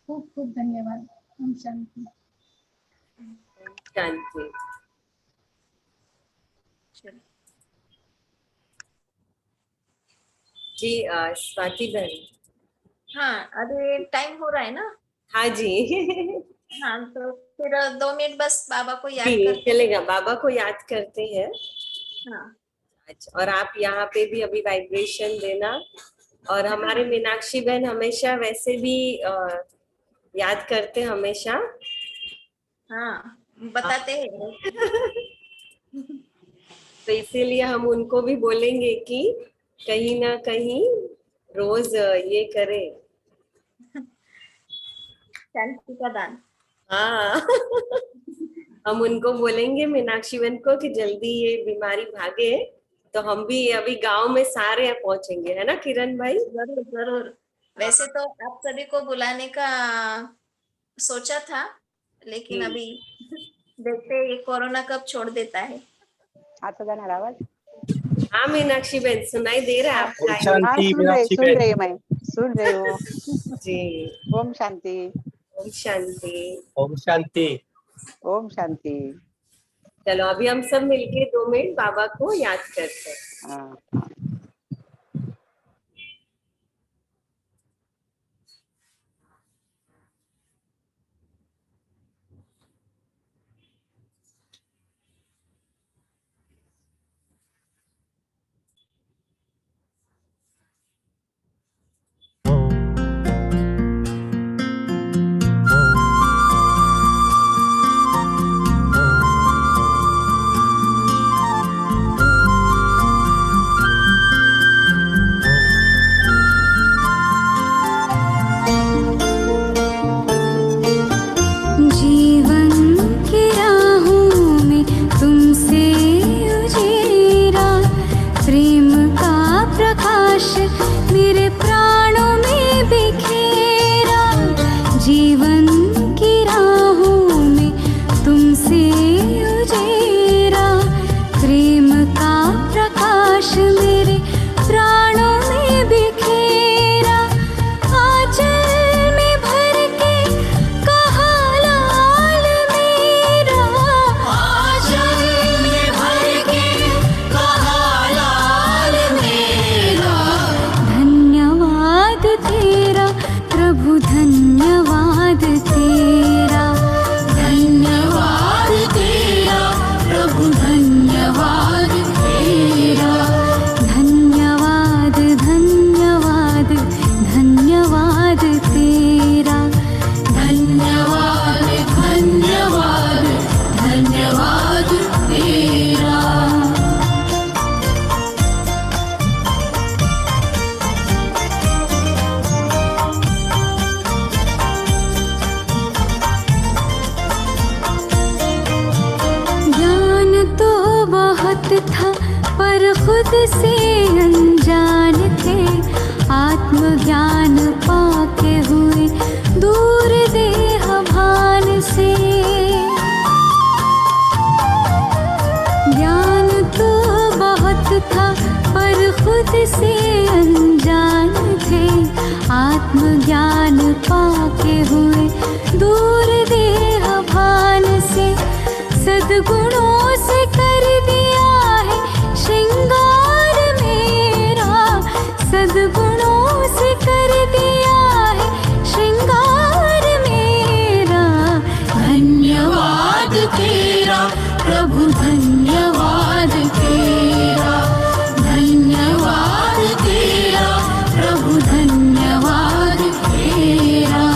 खूब खूब धन्यवाद। ओम शांति। शांति। जी स्वाति बहन। हाँ, अभी टाइम हो रहा है ना? हाँ जी। हाँ, तो फिर 2 मिनट बस बाबा को याद जी, करते। चलेगा, बाबा को याद करते हैं। हाँ। अच्छा, और आप यहाँ पे भी अभी वाइब्रेशन देना। और हमारे मीनाक्षी बहन हमेशा वैसे भी याद करते हमेशा। हाँ, बताते हैं। तो इसीलिए हम उनको भी बोलेंगे कि कहीं ना कहीं रोज ये करें, शांति का दान। हाँ। हम उनको बोलेंगे मीनाक्षी बहन को कि जल्दी ये बीमारी भागे, तो हम भी अभी गांव में सारे पहुंचेंगे, है ना किरण भाई? जरूर जरूर। वैसे तो आप सभी को बुलाने का सोचा था, लेकिन अभी देखते हैं ये कोरोना कब छोड़ देता है। आता जाणार आवाज? हाँ मीनाक्षी बहन, सुनाई दे रहा है आपका? हाँ, सुन रही मैं, सुन रही हूँ जी। ओम शांति। ओम शांति। ओम शांति। ओम शांति। चलो अभी हम सब मिलके 2 मिनट बाबा को याद करते हैं। हाँ। प्रकाश मेरे प्राणों में बिखेरा, आंचल में भर के कहा लाल मेरा, आंचल में भर के कहा लाल मेरा। धन्यवाद तेरा प्रभु, धन्यवाद तेरा, धन्यवाद तेरा प्रभु, धन्यवाद तेरा। धन्यवाद धन्यवाद धन्यवाद तेरा, धन्यवाद धन्यवाद धन्यवाद तेरा। ज्ञान तो बहुत था पर खुद से अनजान थे, आत्मज्ञान पाके हुए दूर देह भान से। ज्ञान तो बहुत था पर खुद से अनजान थे, आत्मज्ञान पाके हुए दूर देह भान से। सद्गुणों से कर दिया है श्रृंगार मेरा, सद्गुणों से कर दिया है श्रृंगार मेरा। धन्यवाद तेरा प्रभु, धन्यवाद तेरा, धन्यवाद तेरा प्रभु, धन्यवाद तेरा।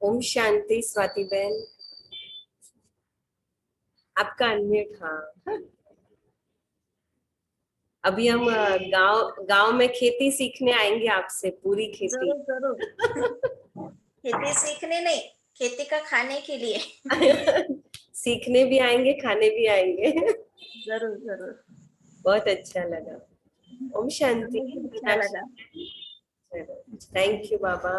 ओम शांति स्वाति बहन, आपका अनम्यूट। हाँ, अभी हम गांव में खेती सीखने आएंगे आपसे, पूरी खेती। जरूर जरूर। खेती सीखने नहीं, खेती का खाने के लिए। सीखने भी आएंगे, खाने भी आएंगे। जरूर जरूर। बहुत अच्छा लगा। ओम शांति। अच्छा लगा। Thank you Baba.